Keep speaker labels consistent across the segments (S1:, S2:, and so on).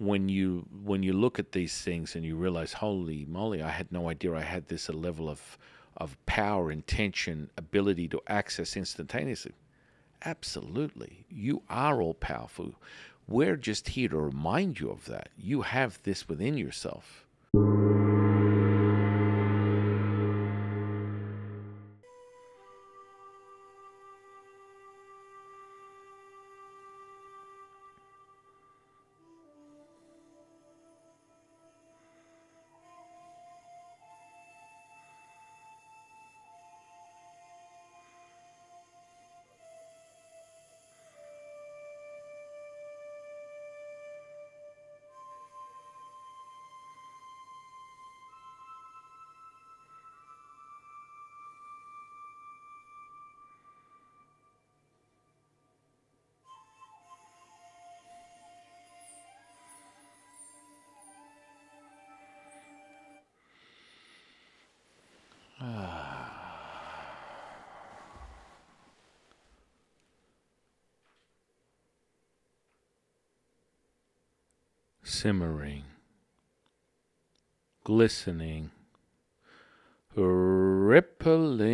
S1: when you look at these things and you realize, holy moly, I had no idea I had this a level of power, intention, ability to access instantaneously. Absolutely. You are all powerful. We're just here to remind you of that. You have this within yourself. Simmering, glistening, rippling,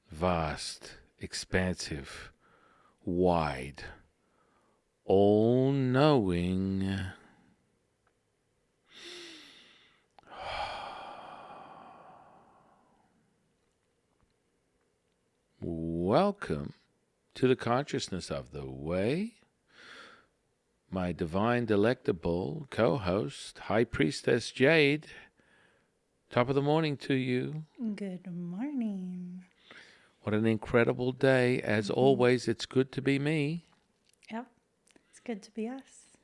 S1: vast, expansive, wide, all-knowing. Welcome to the consciousness of the way. My divine, delectable co-host, High Priestess Jade. Top of the morning to you.
S2: Good morning.
S1: What an incredible day. As always, it's good to be me.
S2: Yep, it's good to be us.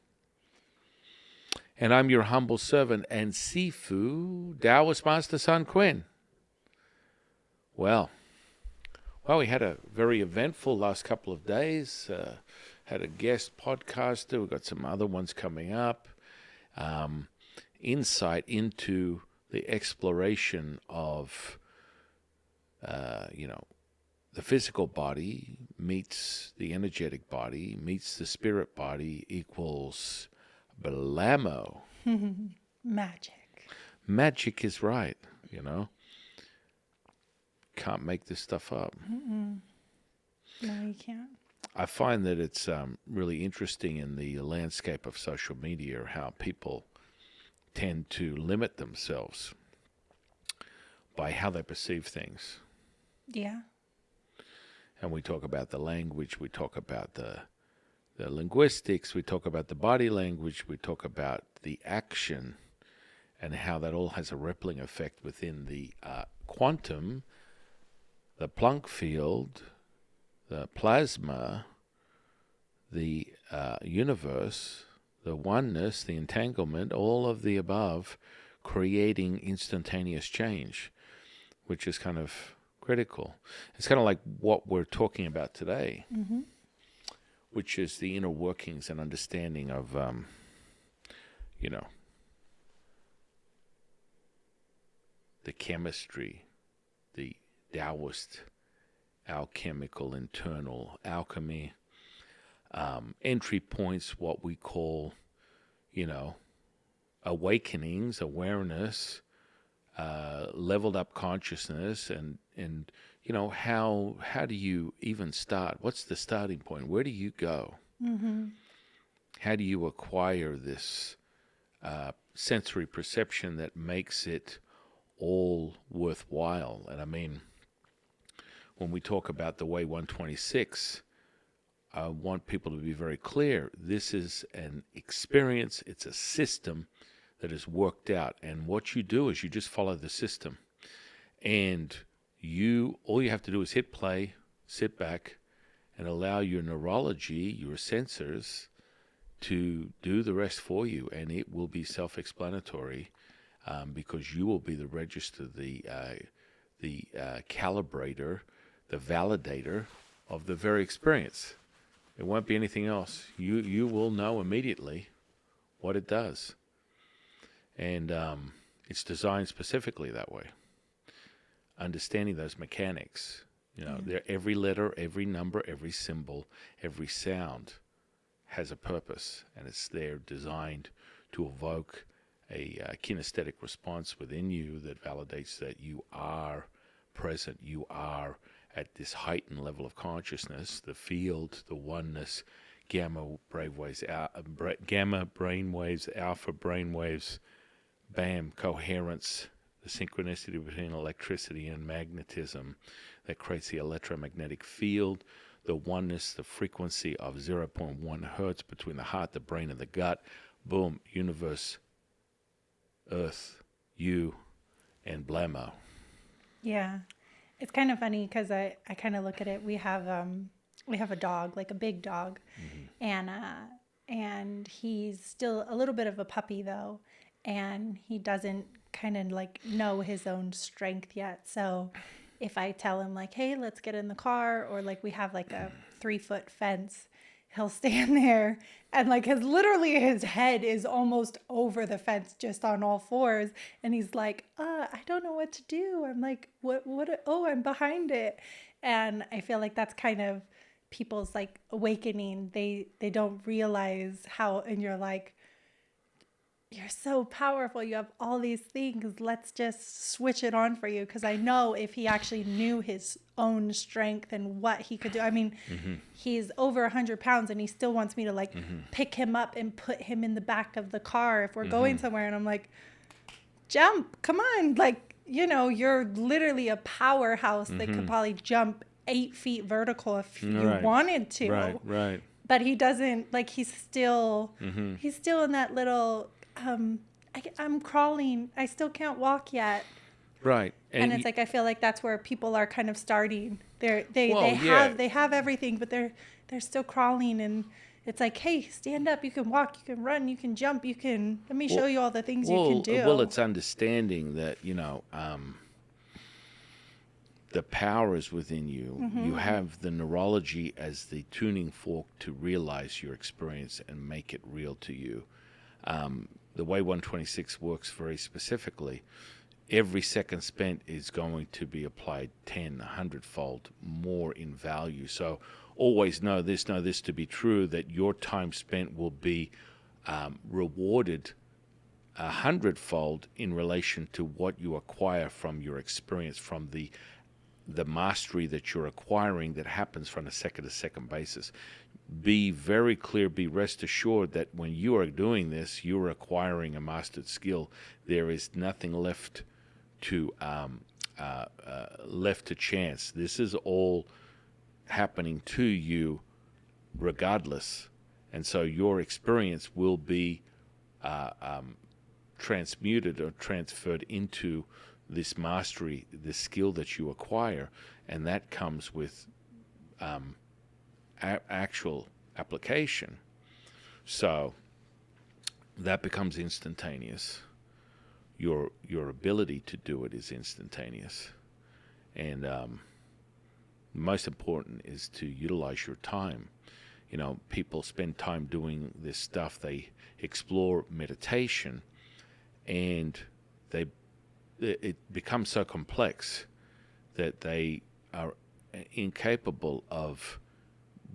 S1: And I'm your humble servant and Sifu, Taoist Master Sun Quinn. Well, we had a very eventful last couple of days. Had a guest podcaster. We've got some other ones coming up. Insight into the exploration of, the physical body meets the energetic body, meets the spirit body, equals blammo.
S2: Magic.
S1: Magic is right, Can't make this stuff up.
S2: No, you can't.
S1: I find that it's really interesting in the landscape of social media how people tend to limit themselves by how they perceive things.
S2: Yeah.
S1: And we talk about the language, we talk about the linguistics, we talk about the body language, we talk about the action, and how that all has a rippling effect within the quantum, the Planck field, the plasma, the universe, the oneness, the entanglement, all of the above, creating instantaneous change, which is kind of critical. It's kind of like what we're talking about today, which is the inner workings and understanding of, the chemistry, the Taoist alchemical internal alchemy, entry points, what we call, awakenings, awareness, leveled up consciousness, and how do you even start? What's the starting point? Where do you go? How do you acquire this sensory perception that makes it all worthwhile? And I mean, when we talk about the Way 126, I want people to be very clear. This is an experience. It's a system that is worked out. And what you do is you just follow the system. And all you have to do is hit play, sit back, and allow your neurology, your sensors, to do the rest for you. And it will be self-explanatory because you will be the register, the calibrator, the validator of the very experience. It won't be anything else. You will know immediately what it does. And it's designed specifically that way. Understanding those mechanics You know, every letter, every number, every symbol, every sound has a purpose, and it's there designed to evoke a kinesthetic response within you that validates that you are present, you are at this heightened level of consciousness, the field, the oneness, gamma brainwaves, alpha brainwaves, bam, coherence, the synchronicity between electricity and magnetism that creates the electromagnetic field, the oneness, the frequency of zero point 0.1 hertz between the heart, the brain, and the gut. Boom, universe, earth, you, and blammo.
S2: Yeah. It's kind of funny because I kind of look at it. We have a dog, like a big dog, and he's still a little bit of a puppy though, and he doesn't kind of like know his own strength yet. So if I tell him like, hey, let's get in the car, or like we have like a 3-foot fence, he'll stand there and like his head is almost over the fence just on all fours. And he's like, I don't know what to do. I'm like, what, oh, I'm behind it. And I feel like that's kind of people's like awakening. They don't realize how, and you're like, you're so powerful. You have all these things. Let's just switch it on for you. Because I know if he actually knew his own strength and what he could do. I mean, he's over 100 pounds and he still wants me to like pick him up and put him in the back of the car if we're going somewhere. And I'm like, jump, come on. Like, you know, you're literally a powerhouse that could probably jump 8 feet vertical if you wanted to.
S1: Right.
S2: But he doesn't, like, he's still in that little, I'm crawling. I still can't walk yet.
S1: Right.
S2: And it's like, I feel like that's where people are kind of starting. They have everything, but they're still crawling. And it's like, hey, stand up. You can walk, you can run, you can jump, let me show you all the things you can do.
S1: Well, it's understanding that, you know, the power is within you. You have the neurology as the tuning fork to realize your experience and make it real to you. The way 126 works very specifically, every second spent is going to be applied 10, 100-fold more in value. So always know this to be true, that your time spent will be rewarded 100-fold in relation to what you acquire from your experience, from the mastery that you're acquiring that happens from a second-to-second basis. Be very clear, be rest assured that when you are doing this, you're acquiring a mastered skill. There is nothing left to chance. This is all happening to you regardless. And so your experience will be transmuted or transferred into this mastery, this skill that you acquire, and that comes with actual application. So that becomes instantaneous. Your ability to do it is instantaneous, and most important is to utilize your time. You know, people spend time doing this stuff. They explore meditation, and it becomes so complex that they are incapable of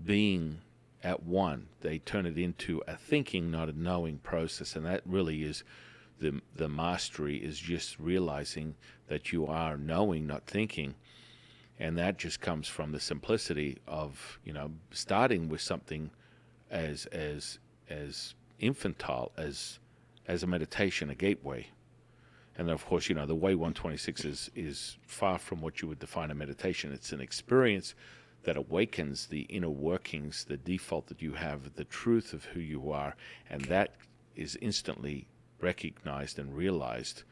S1: being at one. They turn it into a thinking, not a knowing process, and that really is the mastery, is just realizing that you are knowing, not thinking. And that just comes from the simplicity of, you know, starting with something as infantile as a meditation, a gateway. And of course, you know, the way 126 is far from what you would define a meditation. It's an experience that awakens the inner workings, the default that you have, the truth of who you are, and that is instantly recognized and realized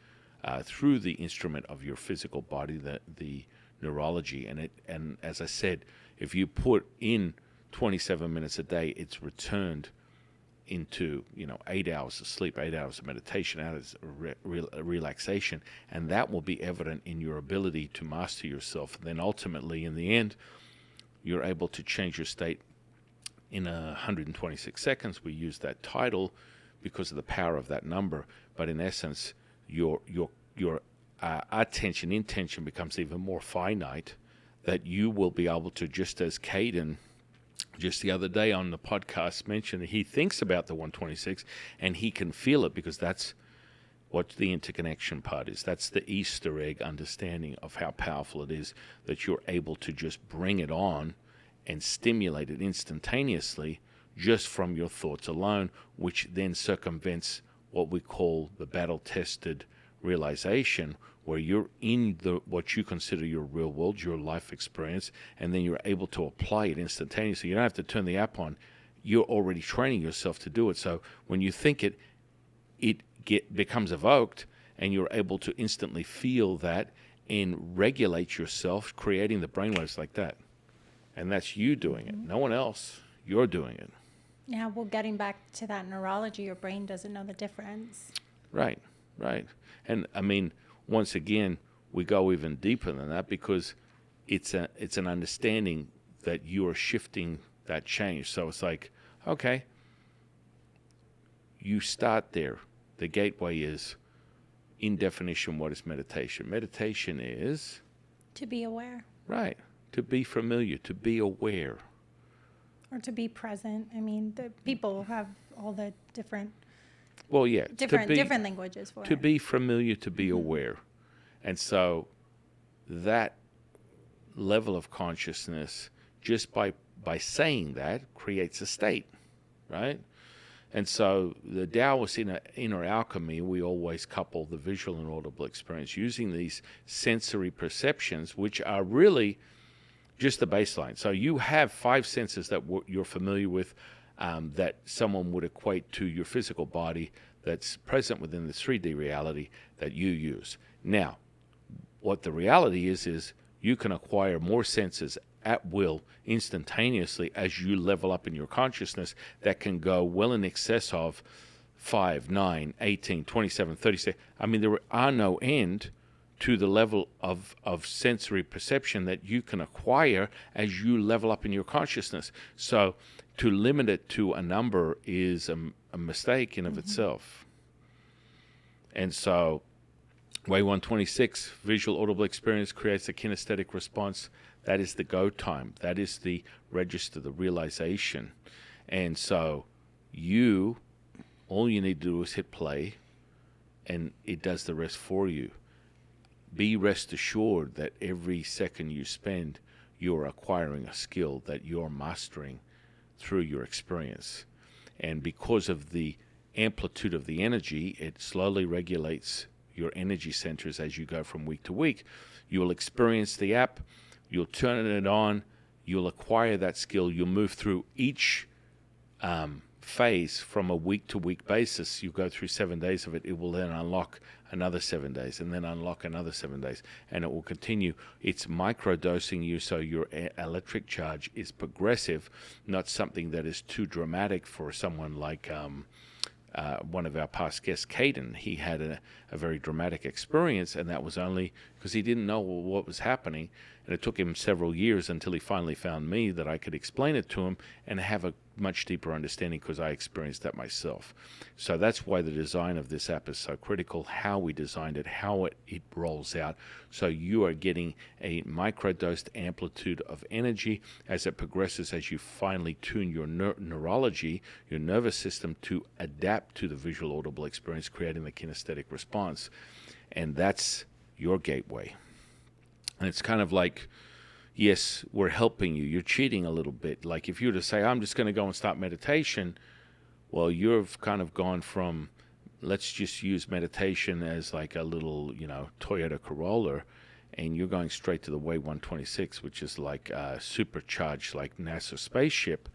S1: through the instrument of your physical body, the neurology. And as I said, if you put in 27 minutes a day, it's returned into, you know, 8 hours of sleep, 8 hours of meditation, hours of relaxation, and that will be evident in your ability to master yourself. And then ultimately, in the end, you're able to change your state in 126 seconds. We use that title because of the power of that number, but in essence, your attention, intention becomes even more finite that you will be able to, just as Caden just the other day on the podcast mentioned, he thinks about the 126 and he can feel it, because that's what the interconnection part is. That's the Easter egg understanding of how powerful it is that you're able to just bring it on and stimulate it instantaneously just from your thoughts alone, which then circumvents what we call the battle-tested realization, where you're in what you consider your real world, your life experience, and then you're able to apply it instantaneously. You don't have to turn the app on. You're already training yourself to do it. So when you think it, becomes evoked, and you're able to instantly feel that and regulate yourself, creating the brainwaves like that. And that's you doing it. No one else. You're doing it.
S2: Yeah, well, getting back to that neurology, your brain doesn't know the difference.
S1: Right. And I mean, once again, we go even deeper than that, because it's an understanding that you are shifting that change. So it's like, okay, you start there. The gateway is, in definition, what is meditation? Meditation is...
S2: to be aware.
S1: Right. To be familiar, to be aware.
S2: Or to be present. I mean, the people have all the different...
S1: Well, yeah.
S2: Different languages for it.
S1: To be familiar, to be aware. And so that level of consciousness, just by saying that, creates a state, right? And so the Taoist inner alchemy, we always couple the visual and audible experience using these sensory perceptions, which are really just the baseline. So you have 5 senses that you're familiar with, that someone would equate to your physical body, that's present within the 3D reality that you use. Now, what the reality is you can acquire more senses at will, instantaneously, as you level up in your consciousness, that can go well in excess of 5, 9, 18, 27, 36. I mean, there are no end to the level of sensory perception that you can acquire as you level up in your consciousness. So to limit it to a number is a mistake in of itself. And so way 126, visual audible experience creates a kinesthetic response. That is the go time. That is the register, the realization. And so all you need to do is hit play, and it does the rest for you. Be rest assured that every second you spend, you're acquiring a skill that you're mastering through your experience. And because of the amplitude of the energy, it slowly regulates your energy centers as you go from week to week. You'll experience the app, you'll turn it on, you'll acquire that skill, you'll move through each phase from a week-to-week basis. You go through 7 days of it, it will then unlock another 7 days, and then unlock another 7 days, and it will continue. It's micro-dosing you, so your electric charge is progressive, not something that is too dramatic for someone like one of our past guests, Caden. He had a very dramatic experience, and that was only because he didn't know what was happening. And it took him several years until he finally found me that I could explain it to him and have a much deeper understanding, because I experienced that myself. So that's why the design of this app is so critical, how we designed it, how it rolls out. So you are getting a microdosed amplitude of energy as it progresses, as you finally tune your neurology, your nervous system, to adapt to the visual audible experience, creating the kinesthetic response. And that's your gateway. And it's kind of like, yes, we're helping you. You're cheating a little bit. Like if you were to say, I'm just going to go and start meditation, well, you've kind of gone from, let's just use meditation as like a little, Toyota Corolla, and you're going straight to the Way 126, which is like supercharged, like NASA spaceship.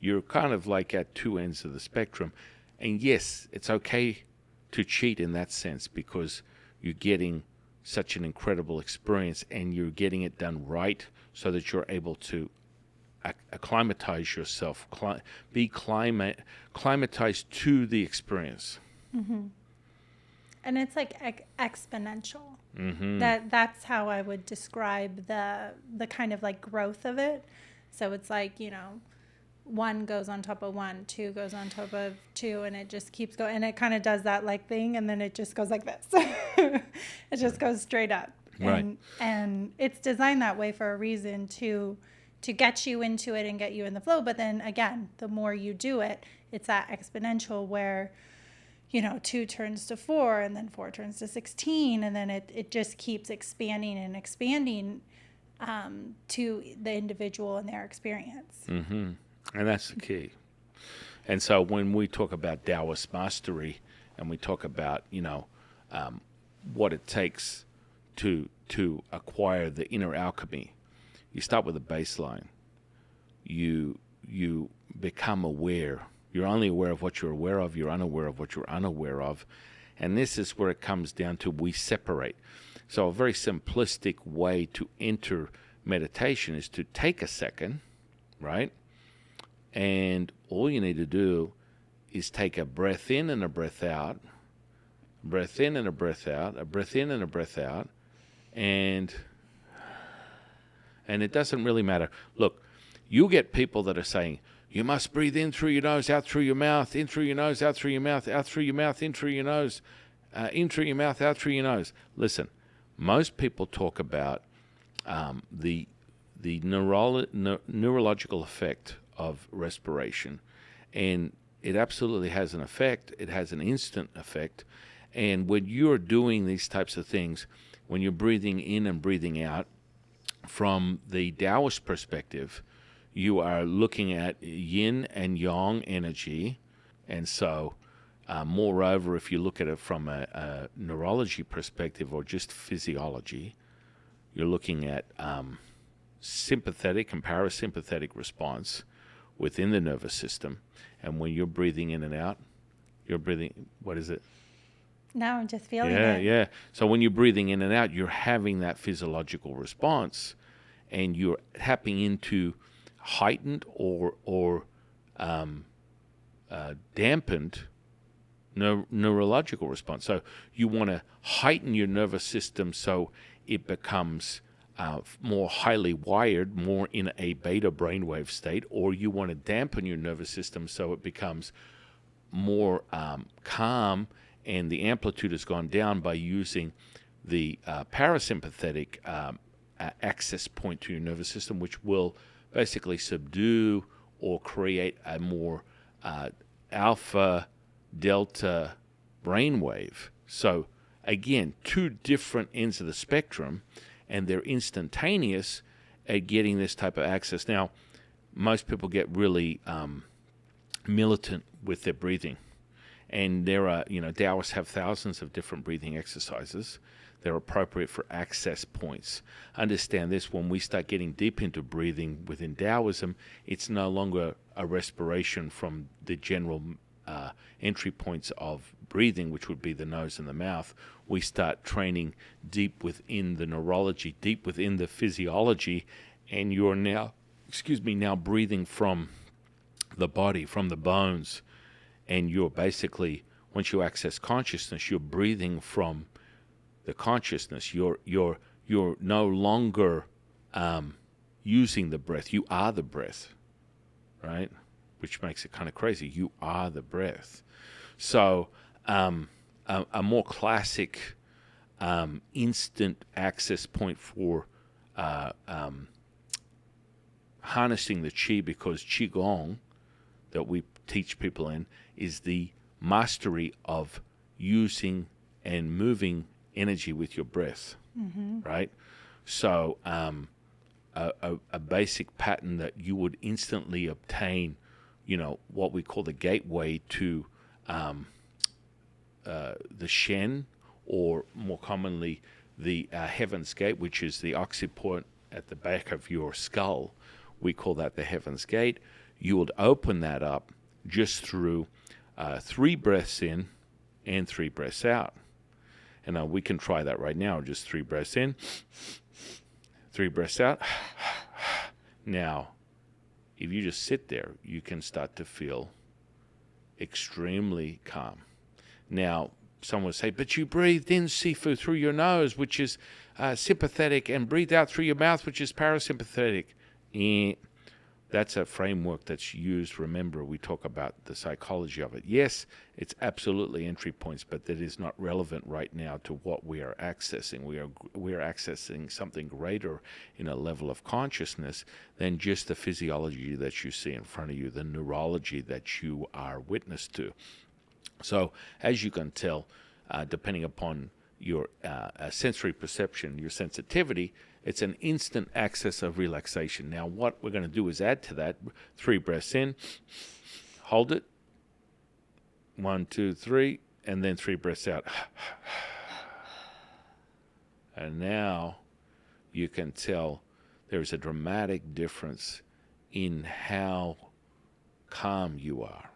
S1: You're kind of like at two ends of the spectrum. And yes, it's okay to cheat in that sense, because you're getting such an incredible experience, and you're getting it done right, so that you're able to acclimatize yourself, be climatized to the experience.
S2: Mm-hmm. And it's like exponential.
S1: Mm-hmm.
S2: That's how I would describe the kind of like growth of it. So it's like, 1 goes on top of 1, 2 goes on top of 2, and it just keeps going. And it kind of does that like thing, and then it just goes like this. It just goes straight up.
S1: Right.
S2: And it's designed that way for a reason to get you into it and get you in the flow. But then again, the more you do it, it's that exponential where, 2 turns to 4, and then 4 turns to 16, and then it just keeps expanding and expanding to the individual and their experience.
S1: And that's the key. And so when we talk about Taoist mastery, and we talk about, what it takes to acquire the inner alchemy, you start with a baseline. You become aware. You're only aware of what you're aware of. You're unaware of what you're unaware of. And this is where it comes down to we separate. So a very simplistic way to enter meditation is to take a second, right? And all you need to do is take a breath in and a breath out, breath in and a breath out, a breath in and a breath out, and it doesn't really matter. Look, you get people that are saying, you must breathe in through your nose, out through your mouth, in through your nose, out through your mouth, out through your mouth, in through your nose, in through your mouth, out through your nose. Listen, most people talk about the neurological effect of respiration, and it absolutely has an effect. It has an instant effect. And when you're doing these types of things, when you're breathing in and breathing out, from the Taoist perspective, you are looking at yin and yang energy. And so, moreover, if you look at it from a neurology perspective or just physiology, you're looking at sympathetic and parasympathetic response within the nervous system. And when you're breathing in and out, you're breathing, what is it?
S2: No, I'm just feeling
S1: it.
S2: it.
S1: Yeah. So when you're breathing in and out, you're having that physiological response, and you're tapping into heightened or dampened neurological response. So you want to heighten your nervous system so it becomes more highly wired, more in a beta brainwave state, or you want to dampen your nervous system so it becomes more calm, and the amplitude has gone down by using the parasympathetic access point to your nervous system, which will basically subdue or create a more alpha delta brainwave. So again, 2 different ends of the spectrum, and they're instantaneous at getting this type of access. Now, most people get really militant with their breathing. And there are, Taoists have thousands of different breathing exercises. They're appropriate for access points. Understand this, when we start getting deep into breathing within Taoism, it's no longer a respiration from the general entry points of breathing, which would be the nose and the mouth. We start training deep within the neurology, deep within the physiology, and you're now breathing from the body, from the bones. And you're basically, once you access consciousness, you're breathing from the consciousness. You're no longer using the breath. You are the breath, right? Which makes it kind of crazy. You are the breath. So a more classic instant access point for harnessing the qi, because qigong that we teach people in is the mastery of using and moving energy with your breath, right? So a basic pattern that you would instantly obtain, what we call the gateway to the Shen, or more commonly the Heaven's Gate, which is the occiput at the back of your skull. We call that the Heaven's Gate. You would open that up just through 3 breaths in and 3 breaths out. And we can try that right now. Just 3 breaths in, 3 breaths out. Now, if you just sit there, you can start to feel extremely calm. Now, someone would say, but you breathed in Sifu through your nose, which is sympathetic, and breathed out through your mouth, which is parasympathetic. that's a framework that's used. Remember, we talk about the psychology of it. Yes, it's absolutely entry points, but that is not relevant right now to what we are accessing. We are accessing something greater in a level of consciousness than just the physiology that you see in front of you, the neurology that you are witness to. So, as you can tell, depending upon your sensory perception, your sensitivity, it's an instant access of relaxation. Now, what we're going to do is add to that 3 breaths in, hold it, 1, 2, 3, and then 3 breaths out. And now you can tell there's a dramatic difference in how calm you are.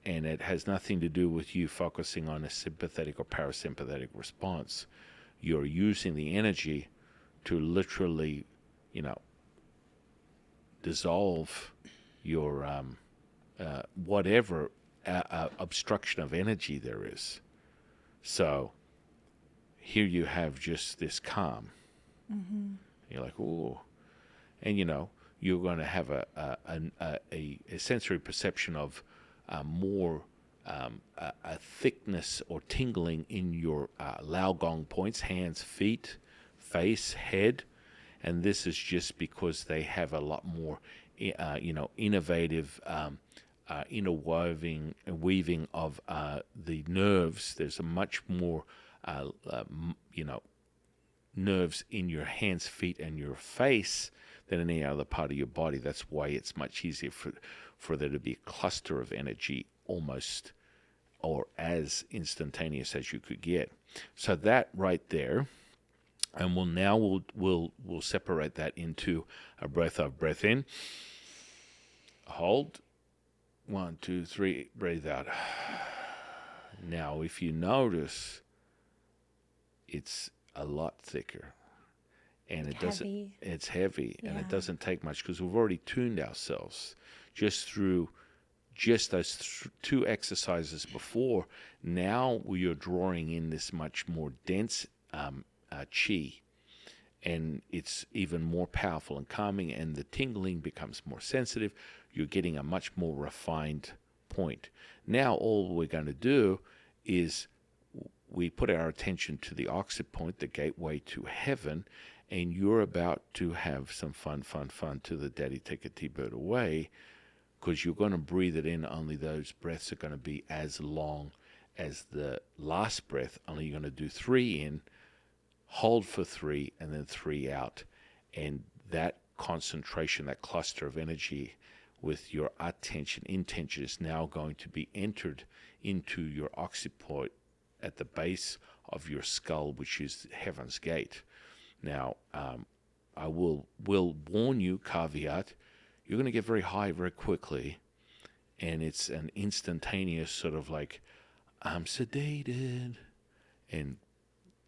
S1: And it has nothing to do with you focusing on a sympathetic or parasympathetic response. You're using the energy to literally, dissolve your whatever obstruction of energy there is. So here you have just this calm. Mm-hmm. You're like, ooh. And, you're going to have a sensory perception of more a thickness or tingling in your Laogong points, hands, feet, face, head. And this is just because they have a lot more, innovative weaving of the nerves. There's a much more, nerves in your hands, feet, and your face than any other part of your body. That's why it's much easier for there to be a cluster of energy almost or as instantaneous as you could get. So that right there, and we'll separate that into a breath in, hold, 1, 2, 3, breathe out. Now, if you notice, it's a lot thicker. And it's heavy, and it doesn't take much because we've already tuned ourselves just through those 2 exercises before. Now we are drawing in this much more dense chi, and it's even more powerful and calming, and the tingling becomes more sensitive. You're getting a much more refined point. Now all we're going to do is we put our attention to the occiput point, the gateway to heaven, and you're about to have some fun to the Daddy Take a T-Bird away, because you're going to breathe it in. Only those breaths are going to be as long as the last breath. Only you're going to do 3 in, hold for 3, and then 3 out. And that concentration, that cluster of energy with your intention is now going to be entered into your occiput at the base of your skull, which is Heaven's Gate. Now, I will warn you, caveat, you're going to get very high very quickly, and it's an instantaneous sort of like, I'm sedated. And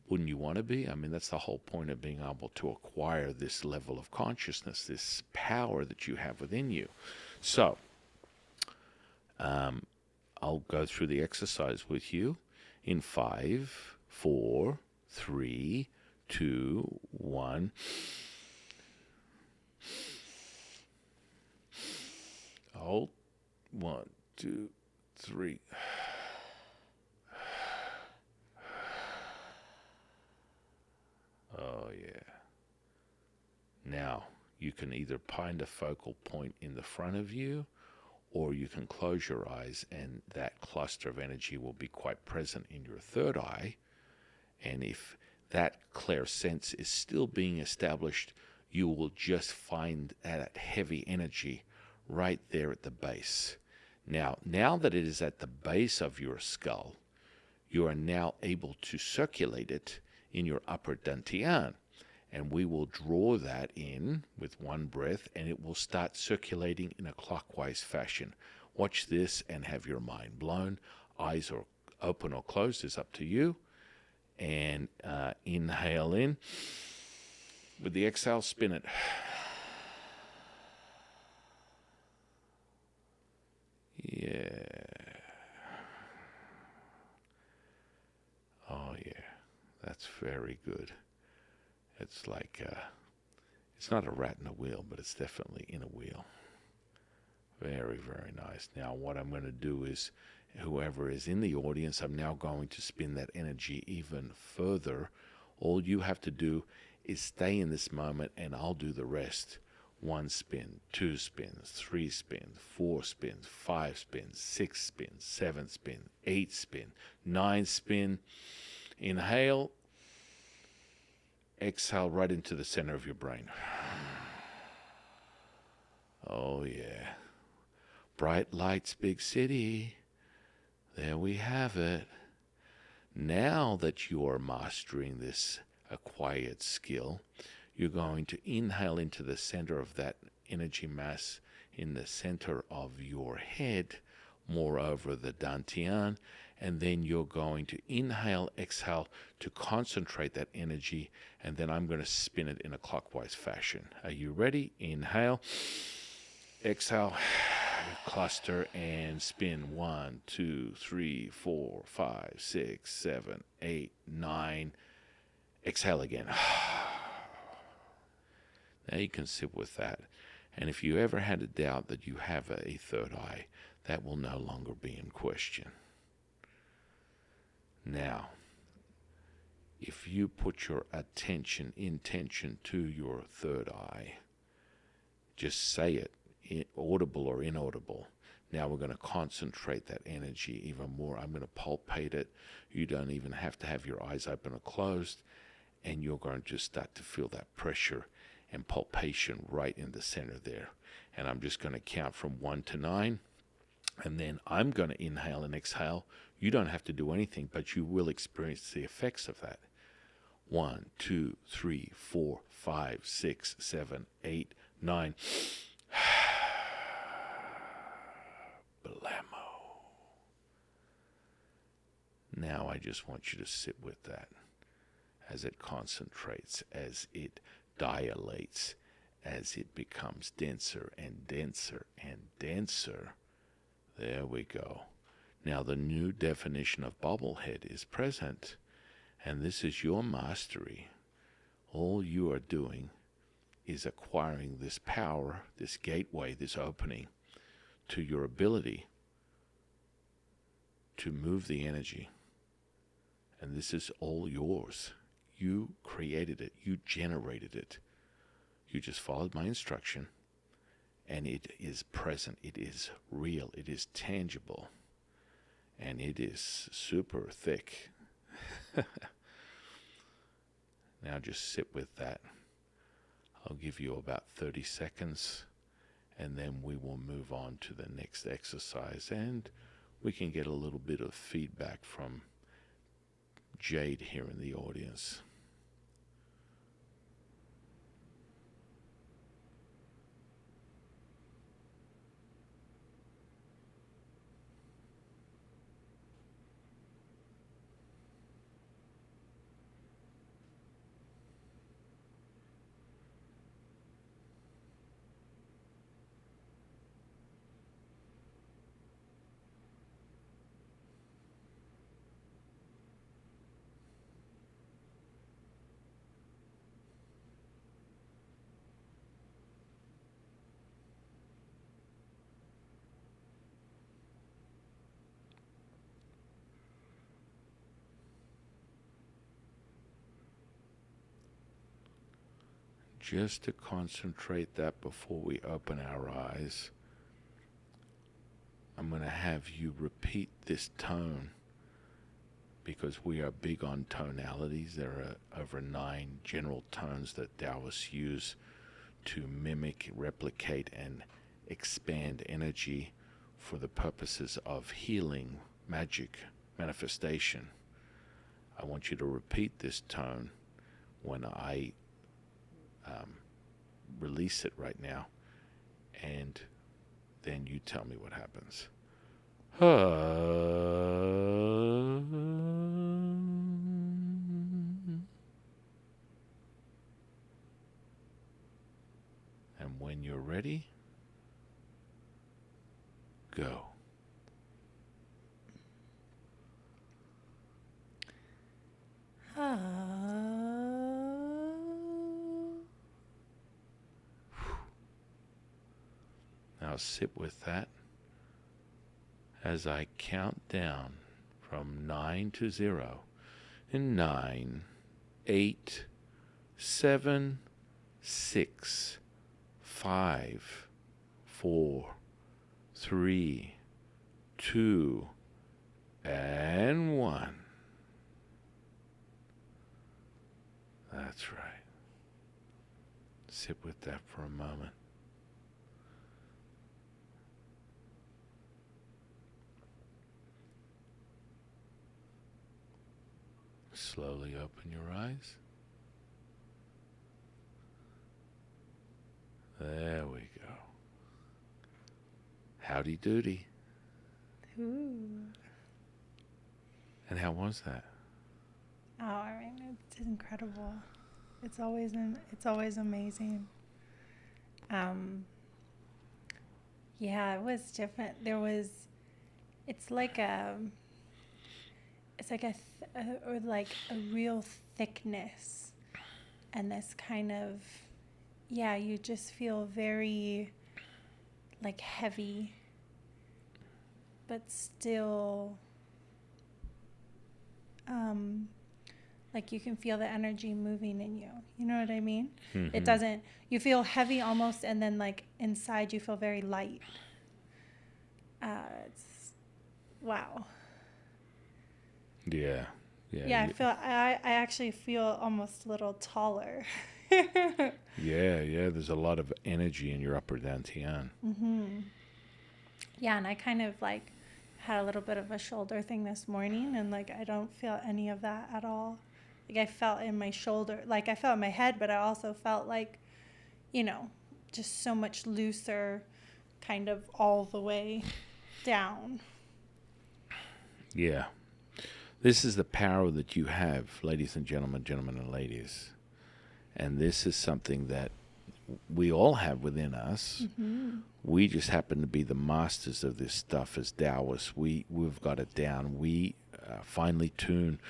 S1: wouldn't you want to be? I mean, that's the whole point of being able to acquire this level of consciousness, this power that you have within you. So, I'll go through the exercise with you in 5, 4, 3, 2, 1. Hold. 1, 2, 3. Oh, yeah. Now, you can either find a focal point in the front of you, or you can close your eyes, and that cluster of energy will be quite present in your third eye. And if that clairsense is still being established, you will just find that heavy energy right there at the base. Now that it is at the base of your skull, you are now able to circulate it in your upper dantian. And we will draw that in with 1 breath, and it will start circulating in a clockwise fashion. Watch this and have your mind blown. Eyes are open or closed is up to you. And inhale in. With the exhale, spin it. Yeah. Oh, yeah. That's very good. It's like It's not a rat in a wheel, but it's definitely in a wheel. Very, very nice. Now, what I'm going to do is, whoever is in the audience, I'm now going to spin that energy even further. All you have to do is stay in this moment, and I'll do the rest. 1 spin, 2 spins, 3 spins, 4 spins, 5 spins, 6 spins, 7 spin, 8 spin, 9 spin. Inhale, exhale right into the center of your brain. Oh, yeah. Bright lights, big city. There we have it. Now that you are mastering this acquired skill, you're going to inhale into the center of that energy mass in the center of your head, moreover the dantian, and then you're going to inhale, exhale to concentrate that energy, and then I'm going to spin it in a clockwise fashion. Are you ready? Inhale, exhale, cluster, and spin. 1, 2, 3, 4, 5, 6, 7, 8, 9. Exhale again. Now you can sit with that. And if you ever had a doubt that you have a third eye, that will no longer be in question. Now, if you put your intention to your third eye, just say it, audible or inaudible. Now we're going to concentrate that energy even more. I'm going to palpate it. You don't even have to have your eyes open or closed, and you're going to just start to feel that pressure and palpation right in the center there. And I'm just going to count from 1 to 9, and then I'm going to inhale and exhale. You don't have to do anything, but you will experience the effects of that. 1, 2, 3, 4, 5, 6, 7, 8, 9. Blammo. Now I just want you to sit with that as it concentrates, as it dilates, as it becomes denser and denser and denser. There we go. Now the new definition of bobblehead is present, and this is your mastery. All you are doing is acquiring this power, this gateway, this opening to your ability to move the energy. And this is all yours. You created it. You generated it. You just followed my instruction, and it is present. It is real. It is tangible. And it is super thick. Now just sit with that. I'll give you about 30 seconds, and then we will move on to the next exercise, and we can get a little bit of feedback from Jade here in the audience. Just to concentrate that before we open our eyes, I'm going to have you repeat this tone, because we are big on tonalities. There are over 9 general tones that Taoists use to mimic, replicate, and expand energy for the purposes of healing, magic, manifestation. I want you to repeat this tone when I release it right now, and then you tell me what happens. And when you're ready, go. sit with that as I count down from 9 to 0. In 9, 8, 7, 6, 5, 4, 3, 2, and 1. That's right. Sit with that for a moment. Slowly open your eyes. There we go. Howdy doody.
S2: Ooh.
S1: And how was that?
S2: Oh, I mean, it's incredible. It's always amazing. Yeah, it was different. It's like a real thickness, and this kind of, yeah, you just feel very like heavy, but still, like you can feel the energy moving in you. You know what I mean?
S1: Mm-hmm.
S2: It doesn't, you feel heavy almost, and then like inside you feel very light. It's, wow.
S1: Yeah.
S2: Yeah, I actually feel almost a little taller.
S1: Yeah. There's a lot of energy in your upper dantian.
S2: Mm-hmm. Yeah, and I kind of like had a little bit of a shoulder thing this morning, and like I don't feel any of that at all. Like I felt in my shoulder, like I felt in my head, but I also felt like, just so much looser, kind of all the way down.
S1: Yeah. This is the power that you have, ladies and gentlemen and ladies. And this is something that we all have within us.
S2: Mm-hmm.
S1: We just happen to be the masters of this stuff as Taoists. We've got it down. We finely tune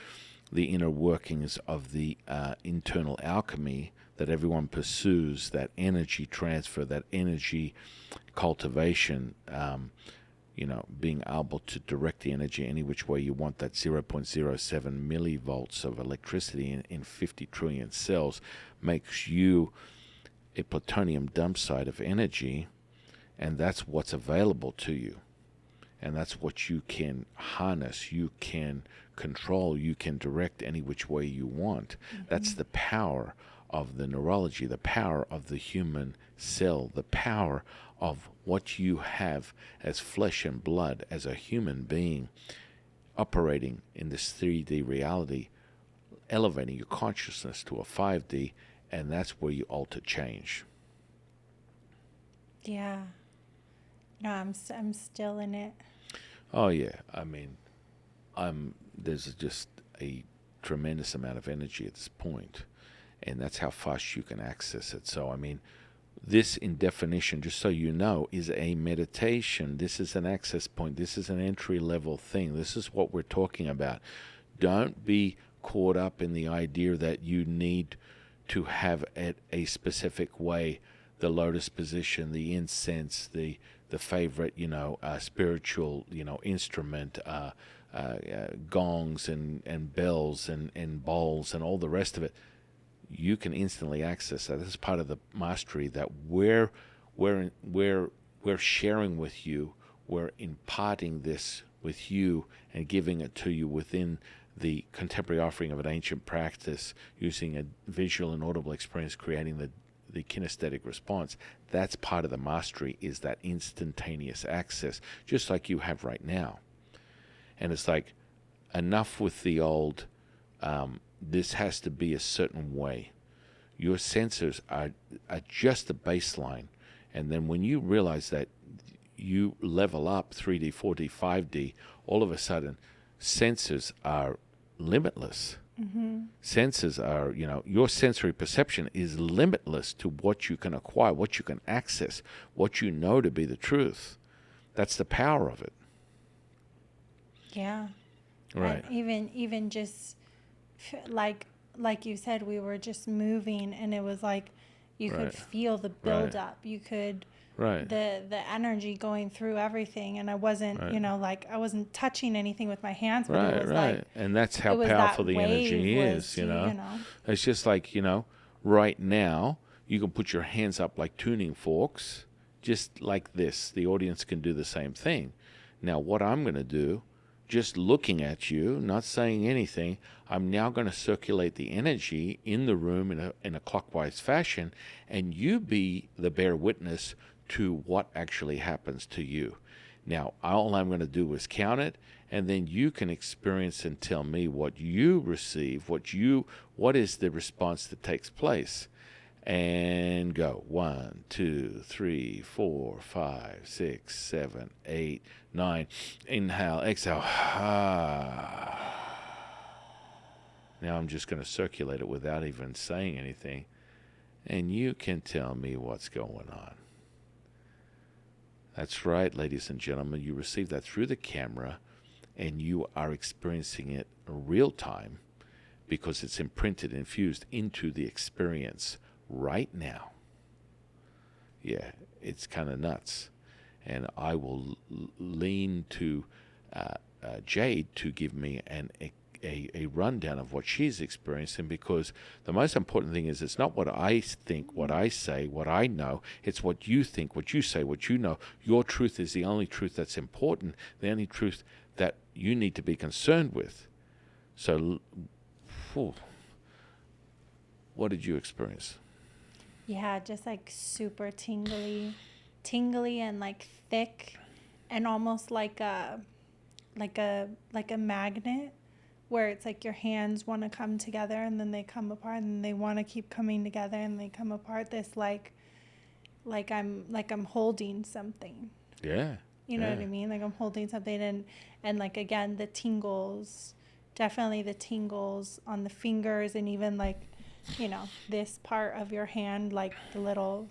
S1: the inner workings of the internal alchemy that everyone pursues, that energy transfer, that energy cultivation, being able to direct the energy any which way you want, that 0.07 millivolts of electricity in 50 trillion cells makes you a plutonium dump site of energy, and that's what's available to you. And that's what you can harness, you can control, you can direct any which way you want. Mm-hmm. That's the power of the neurology, the power of the human cell, the power of what you have as flesh and blood, as a human being operating in this 3D reality, elevating your consciousness to a 5D, and that's where you alter change.
S2: Yeah. No, I'm still in it.
S1: Oh yeah, I mean, there's just a tremendous amount of energy at this point, and that's how fast you can access it. So I mean, this in definition, just so you know, is a meditation. This is an access point. This is an entry level thing. This is what we're talking about. Don't be caught up in the idea that you need to have it a specific way, the lotus position, the incense, the favorite, spiritual, instrument, gongs and bells and bowls and all the rest of it. You can instantly access that. This is part of the mastery that we're sharing with you. We're imparting this with you and giving it to you within the contemporary offering of an ancient practice, using a visual and audible experience, creating the kinesthetic response. That's part of the mastery, is that instantaneous access, just like you have right now. And it's like, enough with the old, this has to be a certain way. Your sensors are just the baseline. And then when you realize that you level up 3D, 4D, 5D, all of a sudden, sensors are limitless. Mm-hmm. Sensors are, your sensory perception is limitless to what you can acquire, what you can access, what you know to be the truth. That's the power of it.
S2: Yeah.
S1: Right.
S2: And even just like you said, we were just moving, and it was like you could feel the build up. You could
S1: Right.
S2: the energy going through everything, and I wasn't,
S1: Right.
S2: you know, like I wasn't touching anything with my hands, but it
S1: Right,
S2: was like
S1: right. And that's how
S2: it was
S1: powerful
S2: that
S1: the
S2: wave
S1: energy
S2: was,
S1: is,
S2: you know.
S1: It's just like, right now, you can put your hands up like tuning forks, just like this. The audience can do the same thing. Now, what I'm going to do, just looking at you, not saying anything, I'm now going to circulate the energy in the room in a clockwise fashion, and you be the bear witness to what actually happens to you. Now, all I'm going to do is count it, and then you can experience and tell me what you receive, what is the response that takes place. And go. 1, 2, 3, 4, 5, 6, 7, 8, 9. Inhale, exhale. Now I'm just going to circulate it without even saying anything. And you can tell me what's going on. That's right, ladies and gentlemen. You receive that through the camera, and you are experiencing it real time because it's imprinted, infused into the experience right now. Yeah, it's kind of nuts. And I will lean to Jade to give me a rundown of what she's experiencing, because the most important thing is it's not what I think, what I say, what I know. It's what you think, what you say, what you know. Your truth is the only truth that's important, the only truth that you need to be concerned with. So, what did you experience?
S2: Yeah, just like super tingly and like thick, and almost like a magnet, where it's like your hands want to come together and then they come apart and they want to keep coming together and they come apart. This like I'm holding something.
S1: Yeah.
S2: You know what I mean? Like I'm holding something, and like again the tingles, definitely the tingles on the fingers, and even like, this part of your hand, like the little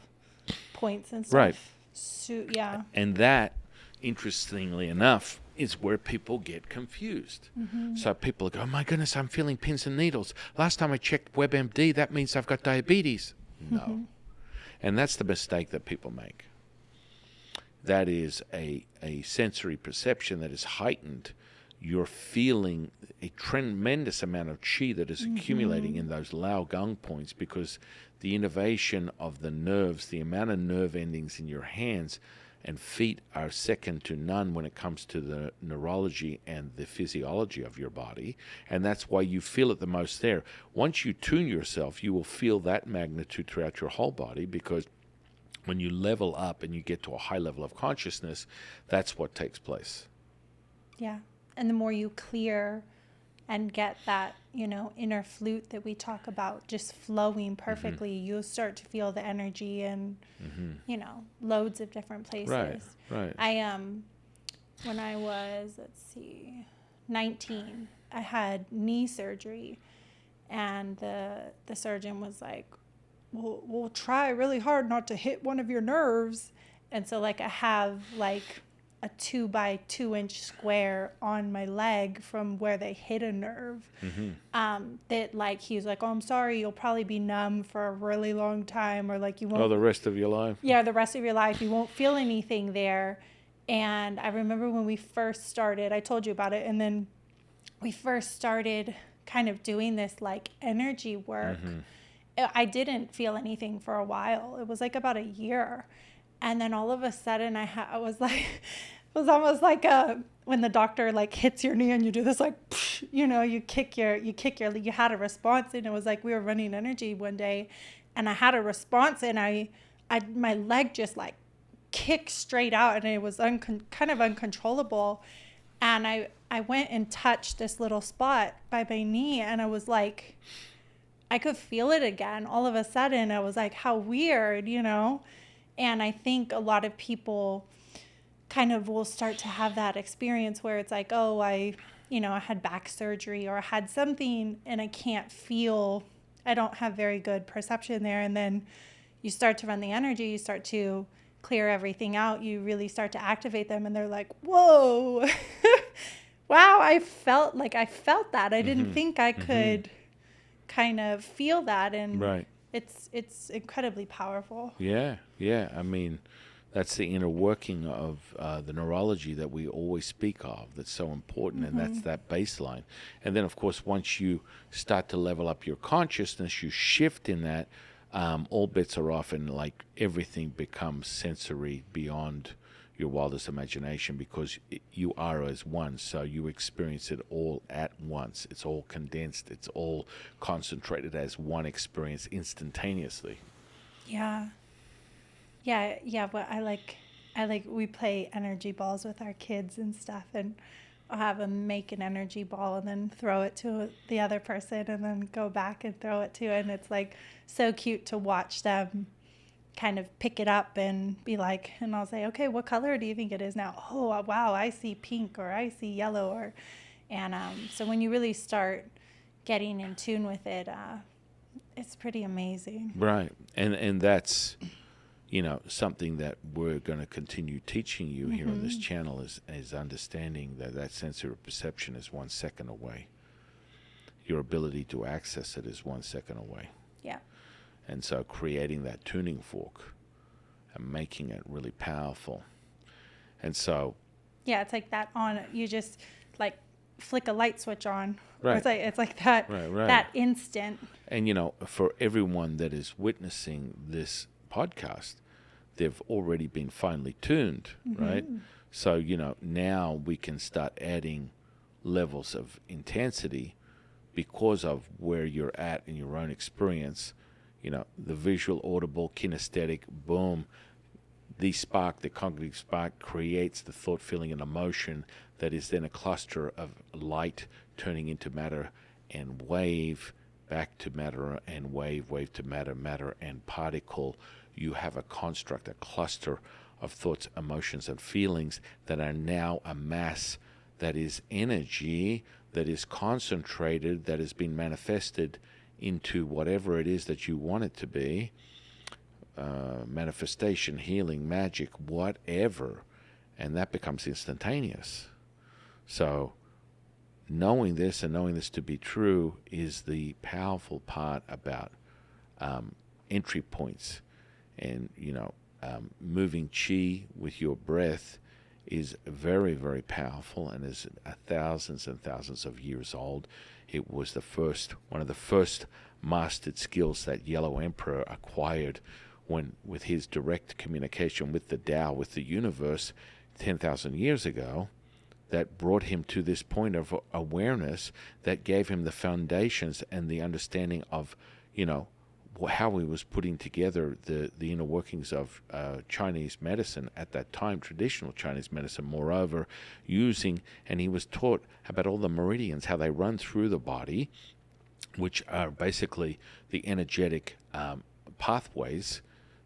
S2: points and stuff.
S1: Right.
S2: So, yeah.
S1: And that, interestingly enough, is where people get confused.
S2: Mm-hmm.
S1: So people go, oh my goodness, I'm feeling pins and needles. Last time I checked WebMD, that means I've got diabetes. No.
S2: Mm-hmm.
S1: And that's the mistake that people make. That is a sensory perception that is heightened. You're feeling a tremendous amount of chi that is accumulating in those Lao Gang points, because the innervation of the nerves, the amount of nerve endings in your hands and feet are second to none when it comes to the neurology and the physiology of your body. And that's why you feel it the most there. Once you tune yourself, you will feel that magnitude throughout your whole body, because when you level up and you get to a high level of consciousness, that's what takes place.
S2: Yeah. And the more you clear and get that, inner flute that we talk about just flowing perfectly, you'll start to feel the energy in, loads of different places.
S1: Right.
S2: When I was, 19, I had knee surgery, and the surgeon was like, we'll try really hard not to hit one of your nerves. And so like I have like a 2 by 2 inch square on my leg from where they hit a nerve. That like, he was like, oh, I'm sorry, you'll probably be numb for a really long time, or like you won't.
S1: Oh, the rest of your life?
S2: Yeah, the rest of your life. You won't feel anything there. And I remember when we first started, I told you about it, and then we first started kind of doing this like energy work. I didn't feel anything for a while. It was like about a year. And then all of a sudden I was like, it was almost like when the doctor like hits your knee and you do this like, you had a response. And it was like we were running energy one day, and I had a response, and my leg just like kicked straight out, and it was kind of uncontrollable. And I went and touched this little spot by my knee, and I was like, I could feel it again. All of a sudden, I was like, how weird, And I think a lot of people kind of will start to have that experience where it's like, oh, I had back surgery, or I had something, and I don't have very good perception there. And then you start to run the energy, you start to clear everything out, you really start to activate them, and they're like, whoa, wow, I felt that. I didn't think I could kind of feel that, and
S1: Right.
S2: it's incredibly powerful.
S1: Yeah. I mean, That's the inner working of the neurology that we always speak of. That's so important, and that's that baseline. And then, of course, once you start to level up your consciousness, you shift in that. All bets are off, and like everything becomes sensory beyond your wildest imagination, because you are as one, so you experience it all at once. It's all condensed, it's all concentrated as one experience instantaneously.
S2: Yeah. Yeah, but we play energy balls with our kids and stuff, and I'll have them make an energy ball and then throw it to the other person and then go back and throw it to, and it's like so cute to watch them kind of pick it up and be like, and I'll say, okay, what color do you think it is now? Oh, wow, I see pink, or I see yellow, or, and so when you really start getting in tune with it, it's pretty amazing.
S1: Right. And that's, something that we're going to continue teaching you here on this channel is understanding that sensory perception is 1 second away. Your ability to access it is 1 second away.
S2: Yeah.
S1: And so creating that tuning fork and making it really powerful. And so...
S2: Yeah, it's like that on, you just like flick a light switch on.
S1: Right.
S2: It's like that,
S1: right.
S2: that instant.
S1: And, for everyone that is witnessing this podcast, they've already been finely tuned, right? So, now we can start adding levels of intensity because of where you're at in your own experience. The visual, audible, kinesthetic, boom, the spark, the cognitive spark, creates the thought, feeling, and emotion that is then a cluster of light turning into matter and wave, back to matter and wave, wave to matter, matter and particle. You have a construct, a cluster of thoughts, emotions, and feelings that are now a mass that is energy, that is concentrated, that has been manifested into whatever it is that you want it to be, manifestation, healing, magic, whatever, and that becomes instantaneous. So knowing this and knowing this to be true is the powerful part about entry points. And, moving chi with your breath is very, very powerful and is thousands and thousands of years old. It was one of the first mastered skills that Yellow Emperor acquired with his direct communication with the Tao, with the universe, 10,000 years ago, that brought him to this point of awareness that gave him the foundations and the understanding of, how he was putting together the inner workings of Chinese medicine at that time, traditional Chinese medicine, moreover, and he was taught about all the meridians, how they run through the body, which are basically the energetic pathways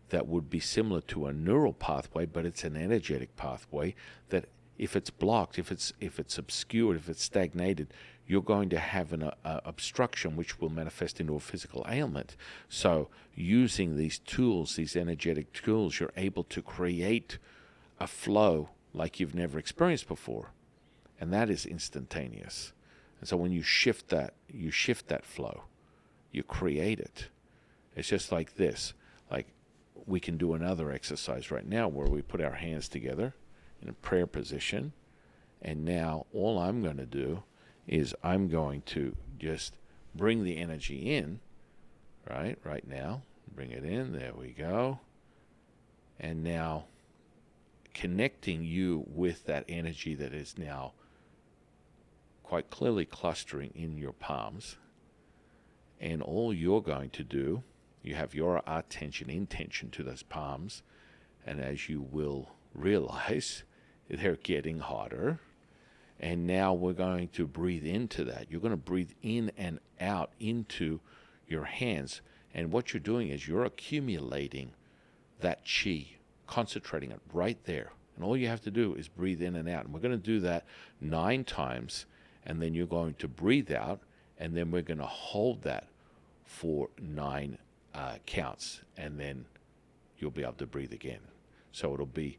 S1: that would be similar to a neural pathway, but it's an energetic pathway that if it's blocked, if it's obscured, if it's stagnated, you're going to have an obstruction which will manifest into a physical ailment. So using these tools, these energetic tools, you're able to create a flow like you've never experienced before. And that is instantaneous. And so when you shift that flow, you create it. It's just like this. Like we can do another exercise right now where we put our hands together in a prayer position. And now all I'm going to do is I'm going to just bring the energy in, right now. Bring it in. There we go. And now connecting you with that energy that is now quite clearly clustering in your palms. And all you're going to do, you have your intention to those palms. And as you will realize, they're getting hotter. And now we're going to breathe into that. You're going to breathe in and out into your hands. And what you're doing is you're accumulating that chi, concentrating it right there. And all you have to do is breathe in and out. And we're going to do that 9 times. And then you're going to breathe out. And then we're going to hold that for 9 counts. And then you'll be able to breathe again. So it'll be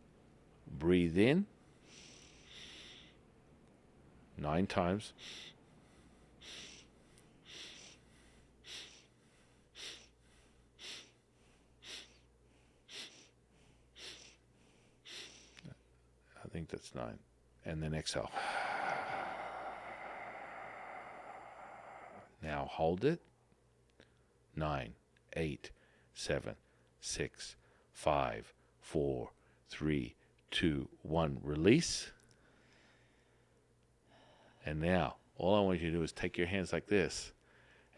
S1: breathe in 9 times. think that's 9. And then exhale. Now hold it. 9, 8, 7, 6, 5, 4, 3, 2, 1. Release. And now, all I want you to do is take your hands like this.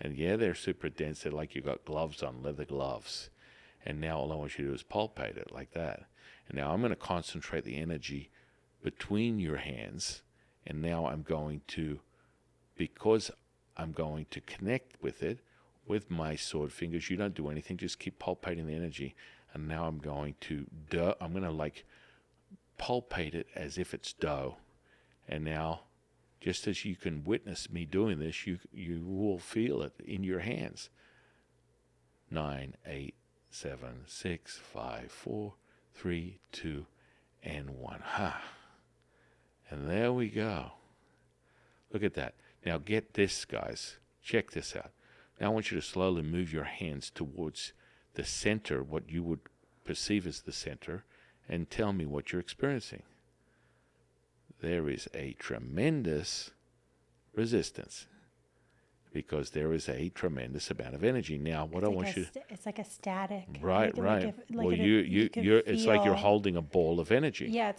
S1: And yeah, they're super dense. They're like you got gloves on, leather gloves. And now all I want you to do is palpate it like that. And now I'm going to concentrate the energy between your hands. And now I'm going to, because I'm going to connect with it, with my sword fingers, you don't do anything, just keep palpating the energy. And now I'm going to like palpate it as if it's dough. And now, just as you can witness me doing this, you will feel it in your hands. 9, 8, 7, 6, 5, 4, 3, 2, and 1. Ha. And there we go. Look at that. Now get this, guys. Check this out. Now I want you to slowly move your hands towards the center, what you would perceive as the center, and tell me what you're experiencing. There is a tremendous resistance because there is a tremendous amount of energy. Now, what
S2: it's like a static.
S1: Right.
S2: You're
S1: it's like you're holding a ball of energy.
S2: Yeah,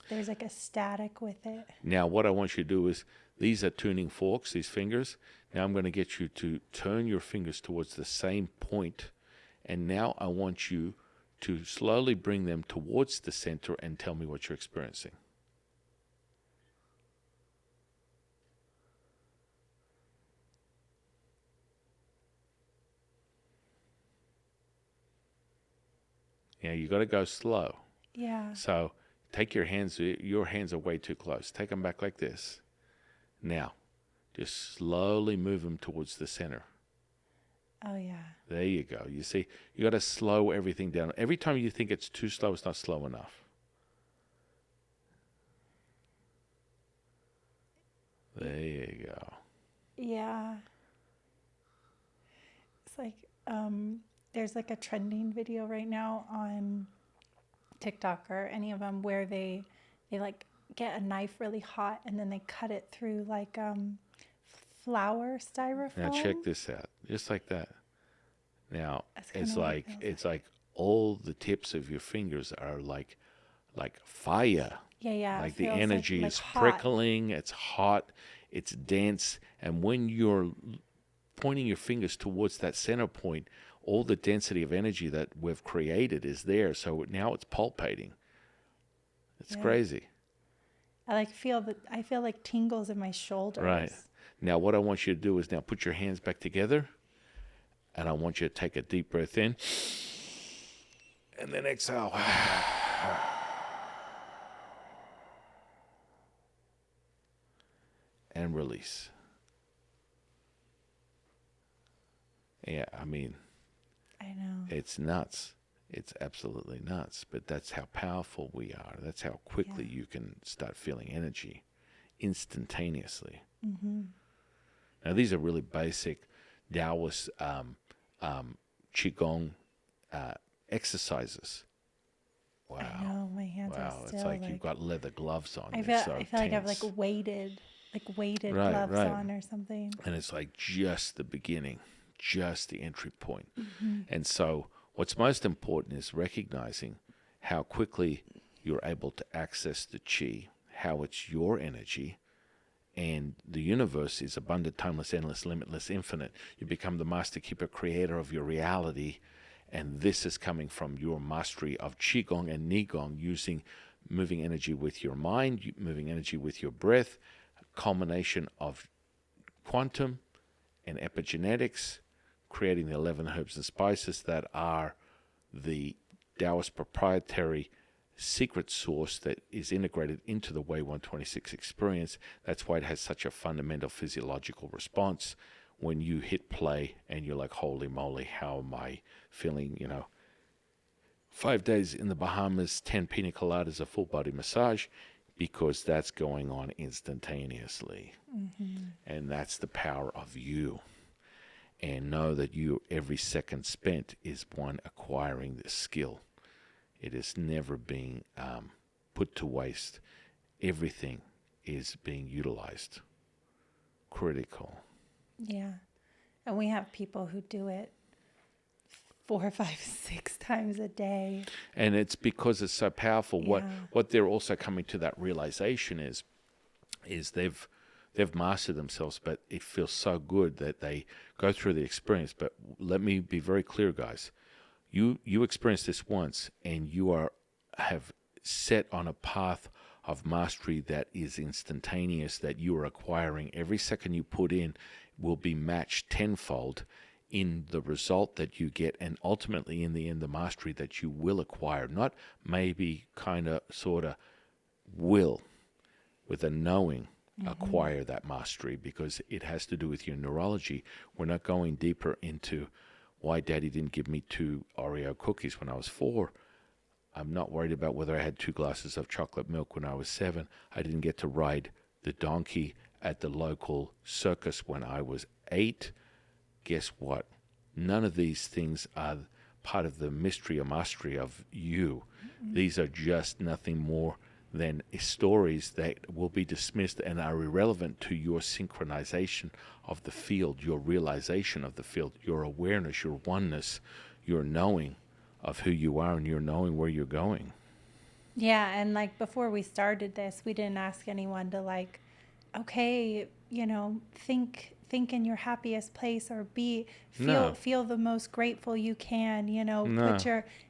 S2: there's like a static with it.
S1: Now, what I want you to do is, these are tuning forks, these fingers. Now I'm going to get you to turn your fingers towards the same point, and now I want you to slowly bring them towards the center and tell me what you're experiencing. Yeah, you got to go slow.
S2: Yeah.
S1: So take your hands are way too close. Take them back like this. Now, just slowly move them towards the center.
S2: Oh, yeah.
S1: There you go. You see, you got to slow everything down. Every time you think it's too slow, it's not slow enough. There you go.
S2: Yeah. It's like, there's like a trending video right now on TikTok or any of them where they like get a knife really hot and then they cut it through like flour styrofoam.
S1: Now check this out, just like that. Now it's
S2: like
S1: all the tips of your fingers are like fire.
S2: Yeah.
S1: Like the energy is prickling. It's hot. It's dense. And when you're pointing your fingers towards that center point, all the density of energy that we've created is there. So now it's pulpating. It's crazy.
S2: I feel like tingles in my shoulders.
S1: Right. Now what I want you to do is now put your hands back together, and I want you to take a deep breath in and then exhale. And release. Yeah, I mean,
S2: I know.
S1: It's nuts. It's absolutely nuts. But that's how powerful we are. That's how quickly you can start feeling energy instantaneously.
S2: Mm-hmm.
S1: Now, these are really basic Taoist qigong exercises. Wow.
S2: I know, my hands are still
S1: it's like you've got leather gloves on.
S2: I feel like I've weighted gloves on or something.
S1: And it's like just the beginning, just the entry point.
S2: Mm-hmm.
S1: And so what's most important is recognizing how quickly you're able to access the chi, how it's your energy, and the universe is abundant, timeless, endless, limitless, infinite. You become the master keeper, creator of your reality, and this is coming from your mastery of qigong and nigong, using moving energy with your mind, moving energy with your breath, a culmination of quantum and epigenetics, creating the 11 herbs and spices that are the Taoist proprietary secret source that is integrated into the Way 126 experience. That's why it has such a fundamental physiological response. When you hit play and you're like, holy moly, how am I feeling? 5 days in the Bahamas, 10 pina coladas, a full body massage, because that's going on instantaneously.
S2: Mm-hmm.
S1: And that's the power of you. And know that every second spent is one acquiring this skill. It is never being put to waste. Everything is being utilized. Critical.
S2: Yeah. And we have people who do it 4, 5, 6 times a day.
S1: And it's because it's so powerful.
S2: Yeah.
S1: What they're also coming to that realization is they've mastered themselves, but it feels so good that they go through the experience. But let me be very clear, guys. You experience this once, and you have set on a path of mastery that is instantaneous, that you are acquiring. Every second you put in will be matched tenfold in the result that you get, and ultimately in the end the mastery that you will acquire. Not maybe, kind of, sort of, will, with a knowing, acquire that mastery, because it has to do with your neurology. We're not going deeper into why Daddy didn't give me 2 Oreo cookies when I was 4. I'm not worried about whether I had 2 glasses of chocolate milk when I was 7. I didn't get to ride the donkey at the local circus when I was 8. Guess what? None of these things are part of the mystery or mastery of you. These are just nothing more than stories that will be dismissed and are irrelevant to your synchronization of the field, your realization of the field, your awareness, your oneness, your knowing of who you are, and your knowing where you're going.
S2: Yeah, and like before we started this, we didn't ask anyone to like, okay, think in your happiest place, or
S1: No.
S2: feel the most grateful you can,
S1: No.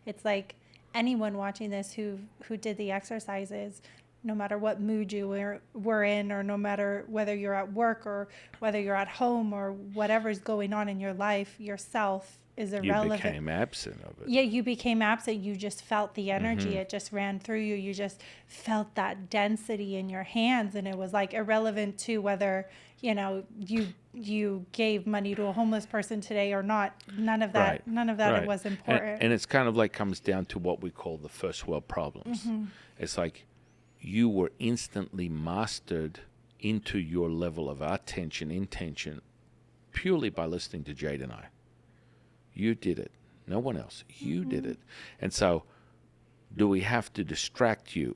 S2: it's like anyone watching this who did the exercises, no matter what mood you were in, or no matter whether you're at work or whether you're at home, or whatever's going on in your life, yourself is
S1: You
S2: irrelevant.
S1: became absent of it.
S2: Yeah, you became absent. You just felt the energy. It just ran through you. You just felt that density in your hands, and it was like irrelevant to whether you gave money to a homeless person today or not. None of that.
S1: Right.
S2: None of that
S1: Right.
S2: was important.
S1: And it's kind of like comes down to what we call the first world problems. It's like you were instantly mastered into your level of attention, intention, purely by listening to Jade and I. You did it. No one else. You did it. And so, do we have to distract you?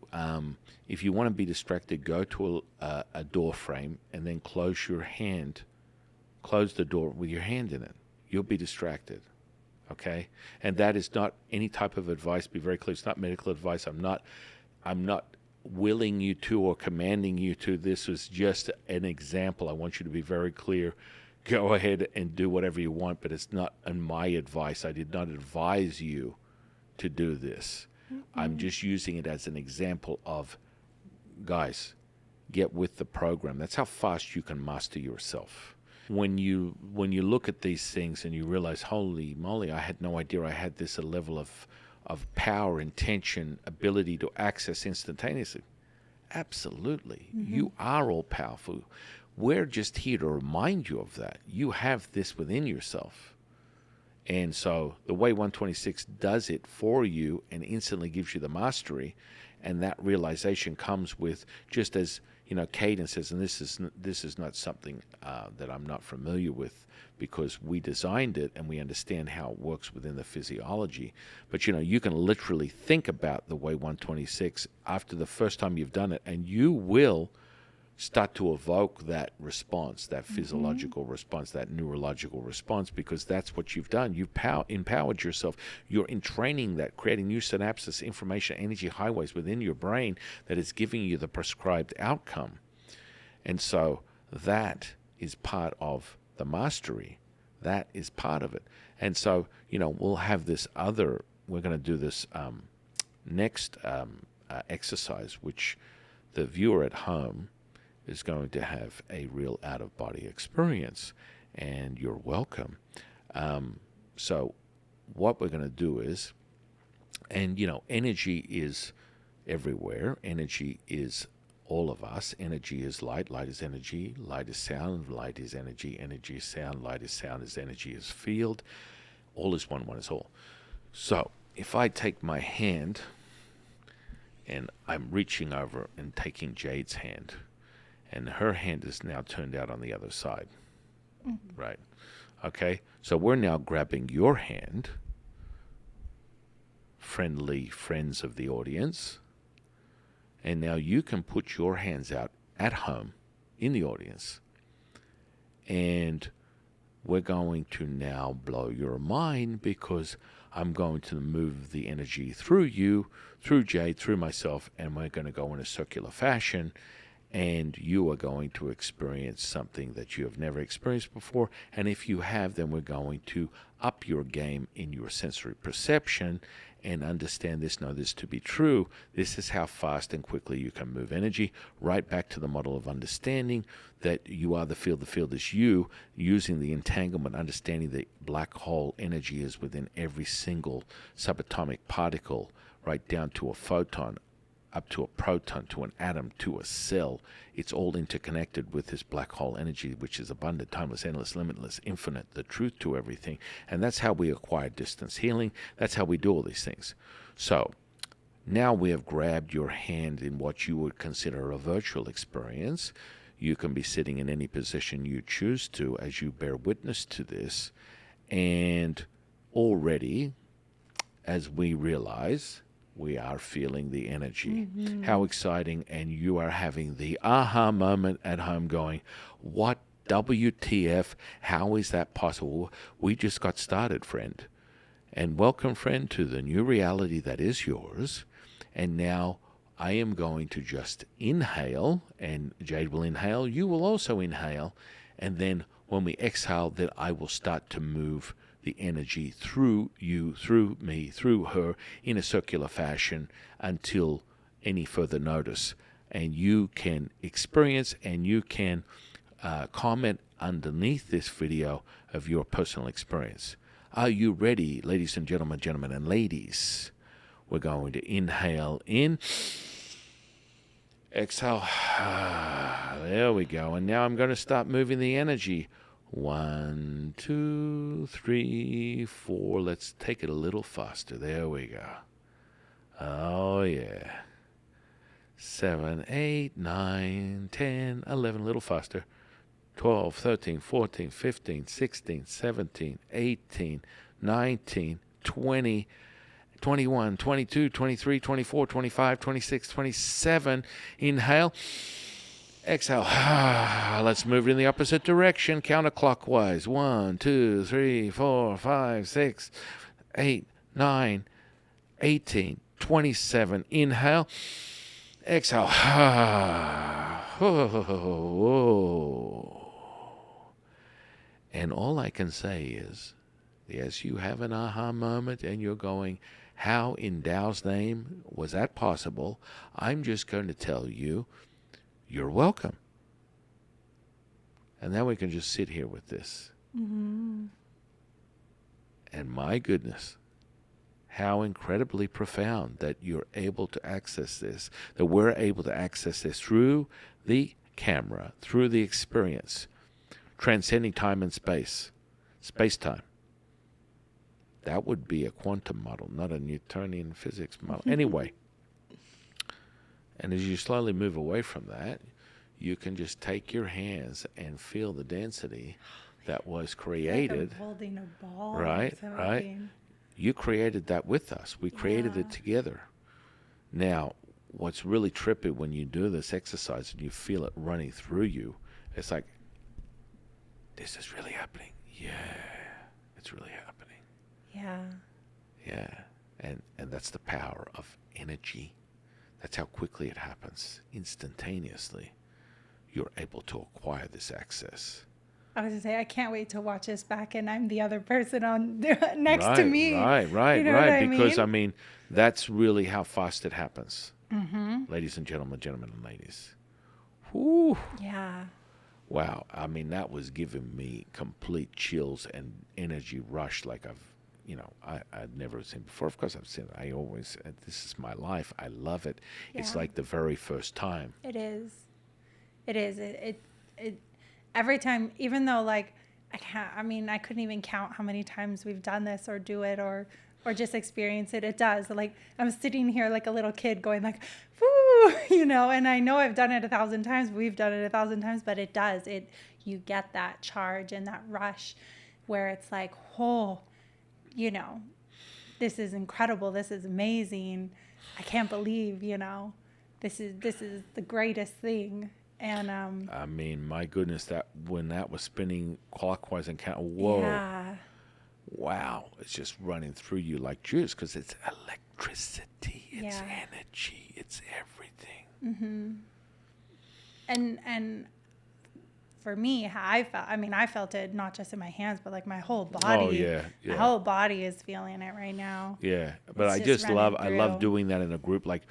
S1: If you want to be distracted, go to a door frame and then close the door with your hand in it. You'll be distracted. Okay? And that is not any type of advice. Be very clear. It's not medical advice. I'm not willing you to or commanding you to. This is just an example. I want you to be very clear. Go ahead and do whatever you want, but it's not in my advice. I did not advise you to do this. I'm just using it as an example of, guys, get with the program. That's how fast you can master yourself. When you look at these things and you realize, holy moly, I had no idea I had this level of power, intention, ability to access instantaneously. Absolutely. You are all powerful. We're just here to remind you of that. You have this within yourself. And so the way 126 does it for you and instantly gives you the mastery, and that realization comes with, just as Caden says, and this is not something that I'm not familiar with, because we designed it and we understand how it works within the physiology. But you can literally think about the way 126 after the first time you've done it, and you will start to evoke that response, that physiological response, that neurological response, because that's what you've done. You've empowered yourself. You're in training that, creating new synapses, information, energy highways within your brain that is giving you the prescribed outcome. And so that is part of the mastery. That is part of it. And so, we'll have this we're going to do this next exercise, which the viewer at home is going to have a real out-of-body experience, and you're welcome. So what we're going to do is, and energy is everywhere. Energy is all of us. Energy is light. Light is energy. Light is sound. Light is energy. Energy is sound. Light is sound. Is energy is field. All is one. One is all. So if I take my hand and I'm reaching over and taking Jade's hand, and her hand is now turned out on the other side. Right? Okay? So we're now grabbing your hand, friendly friends of the audience, And now you can put your hands out at home in the audience, and we're going to now blow your mind, because I'm going to move the energy through you, through Jade, through myself, and we're going to go in a circular fashion, and you are going to experience something that you have never experienced before. And if you have, then we're going to up your game in your sensory perception and understand this, know this to be true. This is how fast and quickly you can move energy right back to the model of understanding that you are the field is you, using the entanglement, understanding that black hole energy is within every single subatomic particle, right down to a photon, up to a proton, to an atom, to a cell. It's all interconnected with this black hole energy, which is abundant, timeless, endless, limitless, infinite, the truth to everything. And that's how we acquire distance healing. That's how we do all these things. So now we have grabbed your hand in what you would consider a virtual experience. You can be sitting in any position you choose to as you bear witness to this. And already, as we realize, we are feeling the energy. Mm-hmm. How exciting. And you are having the aha moment at home going, what WTF? How is that possible? We just got started, friend. And welcome, friend, to the new reality that is yours. And now I am going to just inhale, and Jade will inhale. You will also inhale. And then when we exhale, then I will start to move the energy through you, through me, through her, in a circular fashion until any further notice. And you can experience, and you can comment underneath this video of your personal experience. Are you ready, ladies and gentlemen and ladies? We're going to inhale in. Exhale. There we go. And now I'm going to start moving the energy. 1, 2, 3, 4. Let's take it a little faster. There we go. Oh, yeah. 7, 8, 9, 10, 11. A little faster. 12, 13, 14, 15, 16, 17, 18, 19, 20, 21, 22, 23, 24, 25, 26, 27. Inhale. Exhale. Let's move it in the opposite direction, counterclockwise. 1, 2, 3, 4, 5, 6, 8, 9, 18, 27. Inhale. Exhale. And all I can say is, yes, you have an aha moment and you're going, how in Tao's name was that possible? I'm just going to tell you, you're welcome. And then we can just sit here with this. Mm-hmm. And my goodness, how incredibly profound that you're able to access this, that we're able to access this through the camera, through the experience, transcending time and space, space-time. That would be a quantum model, not a Newtonian physics model. Anyway, and as you slowly move away from that, you can just take your hands and feel the density that was created.
S2: Like I'm holding a ball.
S1: Right, right. You created that with us. We created it together. Now, what's really trippy when you do this exercise and you feel it running through you, it's like, this is really happening. Yeah, it's really happening.
S2: Yeah.
S1: Yeah. And that's the power of energy. That's how quickly it happens. Instantaneously, you're able to acquire this access.
S2: I was going to say, I can't wait to watch this back and I'm the other person on next to me.
S1: Right.
S2: You know what
S1: Because,
S2: I mean,
S1: that's really how fast it happens. Mm-hmm. Ladies and gentlemen and ladies. Whew.
S2: Yeah.
S1: Wow. That was giving me complete chills and energy rush like I'd never seen before. Of course, I've seen it. This is my life. I love it. Yeah. It's like the very first time.
S2: It is. It every time, even though I couldn't even count how many times we've done this or do it or just experience it. It does. I'm sitting here like a little kid going woo, and I know I've done it 1,000 times. We've done it 1,000 times, but it does. You get that charge and that rush where it's like, oh, this is incredible. This is amazing. I can't believe, this is the greatest thing. And
S1: I mean, my goodness, that when that was spinning clockwise and counter, whoa,
S2: yeah,
S1: wow, it's just running through you like juice because it's electricity, it's
S2: yeah.
S1: energy, it's everything.
S2: And for me, how I felt, I mean, I felt it not just in my hands, but like
S1: Oh yeah,
S2: my
S1: yeah,
S2: whole body is feeling it right now.
S1: yeah. But
S2: It's
S1: I
S2: just
S1: just
S2: running
S1: I love
S2: through.
S1: doing that in a group. Like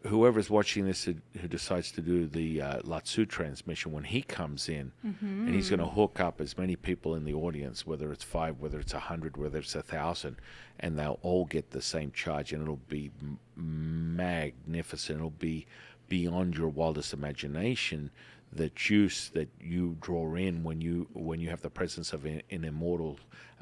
S1: whoever's watching this who decides to do the Latsu transmission, when he comes in, and he's going to hook up as many people in the audience, whether it's 5, whether it's 100, whether it's 1,000, and they'll all get the same charge, and it'll be magnificent. It'll be beyond your wildest imagination. The juice that you draw in when you have the presence of an immortal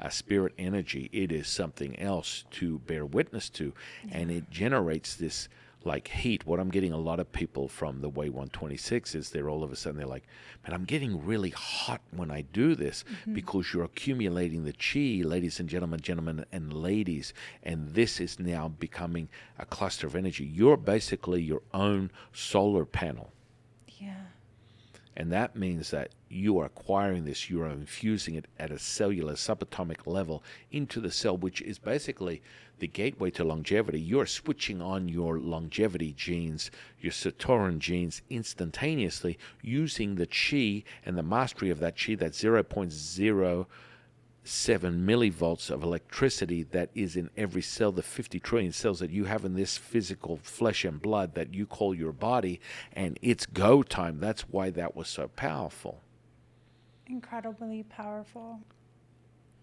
S1: spirit energy, it is something else to bear witness to, and it generates this like heat. What I'm getting a lot of people from the Way 126 is they're all of a sudden they're like, man, I'm getting really hot when I do this because you're accumulating the chi, ladies and gentlemen and ladies, and this is now becoming a cluster of energy. You're basically your own solar panel.
S2: Yeah.
S1: And that means that you are acquiring this, you are infusing it at a cellular subatomic level into the cell, which is basically the gateway to longevity. You're switching on your longevity genes, your Saturn genes instantaneously using the chi and the mastery of that chi, that 0.07 millivolts of electricity that is in every cell, the 50 trillion cells that you have in this physical flesh and blood that you call your body, and it's go time. That's why that was so powerful.
S2: Incredibly powerful.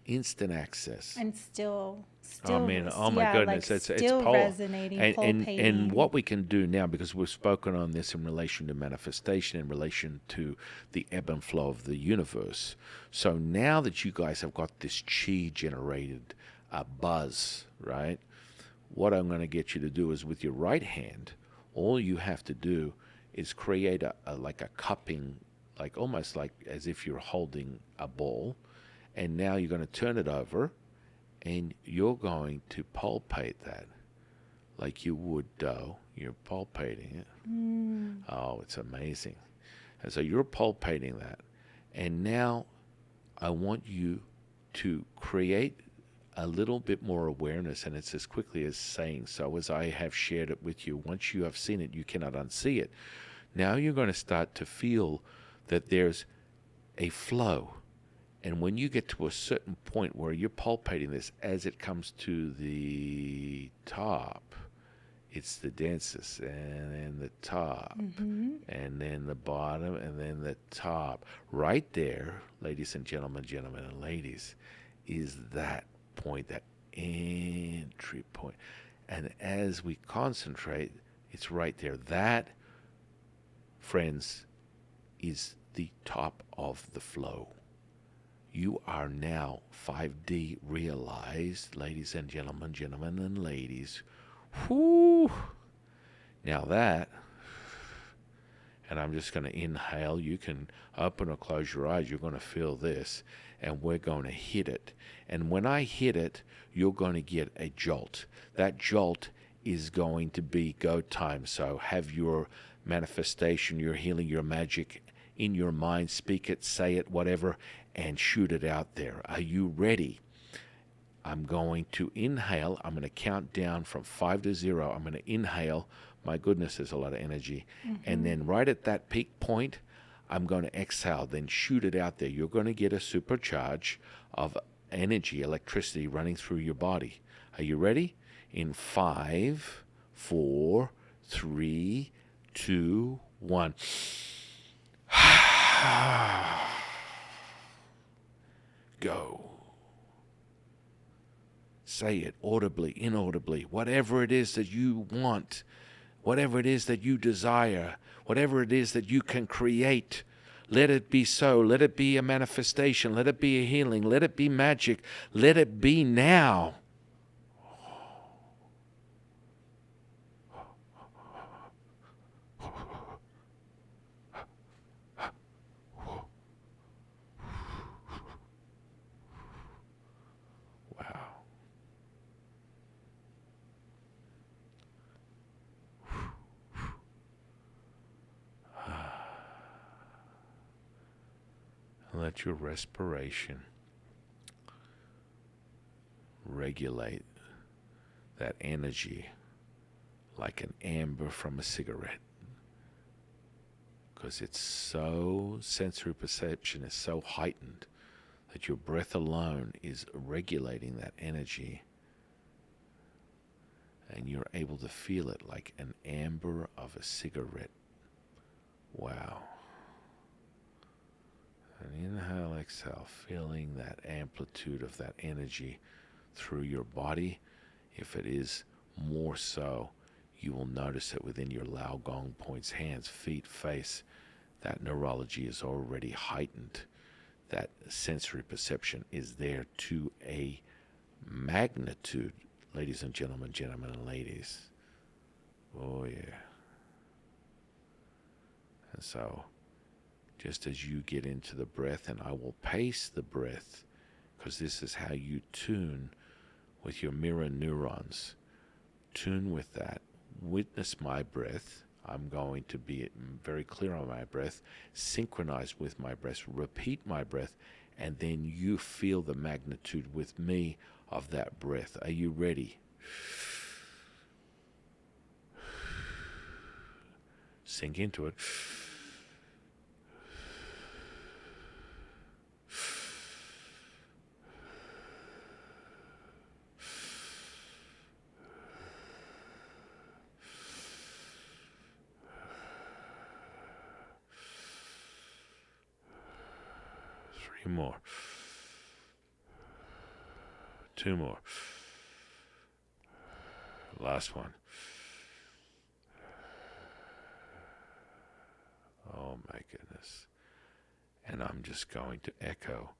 S1: Instant access.
S2: And still,
S1: I mean, oh my
S2: yeah, like
S1: goodness, it's
S2: still
S1: power.
S2: resonating,
S1: And
S2: pulsating.
S1: what we can do now, because we've spoken on this in relation to manifestation, in relation to the ebb and flow of the universe. So now that you guys have got this chi generated buzz, right? What I'm going to get you to do is with your right hand, all you have to do is create a like a cupping, like almost like as if you're holding a ball, and now you're going to turn it over and you're going to palpate that like you would dough. You're palpating it. Oh, it's amazing. And so you're palpating that. And now I want you to create a little bit more awareness, and it's as quickly as saying so, as I have shared it with you. Once you have seen it, you cannot unsee it. Now you're going to start to feel that there's a flow. And when you get to a certain point where you're palpating this, as it comes to the top, it's the densest, and then the top, and then the bottom, and then the top. Right there, ladies and gentlemen and ladies, is that point, that entry point. And as we concentrate, it's right there. That, friends, is the top of the flow. You are now 5D realized, ladies and gentlemen and ladies. Whoo! Now that, and I'm just going to inhale. You can open or close your eyes. You're going to feel this, and we're going to hit it. And when I hit it, you're going to get a jolt. That jolt is going to be go time. So have your manifestation, your healing, your magic in your mind. Speak it, say it, whatever, and shoot it out there. Are you ready? I'm going to inhale. I'm going to count down from 5 to 0. I'm going to inhale. My goodness, there's a lot of energy. And then right at that peak point, I'm going to exhale, then shoot it out there. You're going to get a supercharge of energy, electricity running through your body. Are you ready? In 5, 4, 3, 2, 1. Go. Say it audibly, inaudibly, whatever it is that you want, whatever it is that you desire, whatever it is that you can create. Let it be so. Let it be a manifestation. Let it be a healing. Let it be magic. Let it be now. Wow. Let your respiration regulate that energy like an amber from a cigarette. Because it's so, sensory perception is so heightened that your breath alone is regulating that energy, and you're able to feel it like an amber of a cigarette. Wow. And inhale, exhale, feeling that amplitude of that energy through your body. If it is more so, you will notice it within your Lao Gong points, hands, feet, face. That neurology is already heightened. That sensory perception is there to a magnitude, ladies and gentlemen and ladies. Oh, yeah. And so, just as you get into the breath, and I will pace the breath, because this is how you tune with your mirror neurons. Tune with that. Witness my breath. I'm going to be very clear on my breath, synchronize with my breath, repeat my breath, and then you feel the magnitude with me of that breath. Are you ready? Sink into it. 3 more. 2 more. Last one. Oh my goodness. And I'm just going to echo.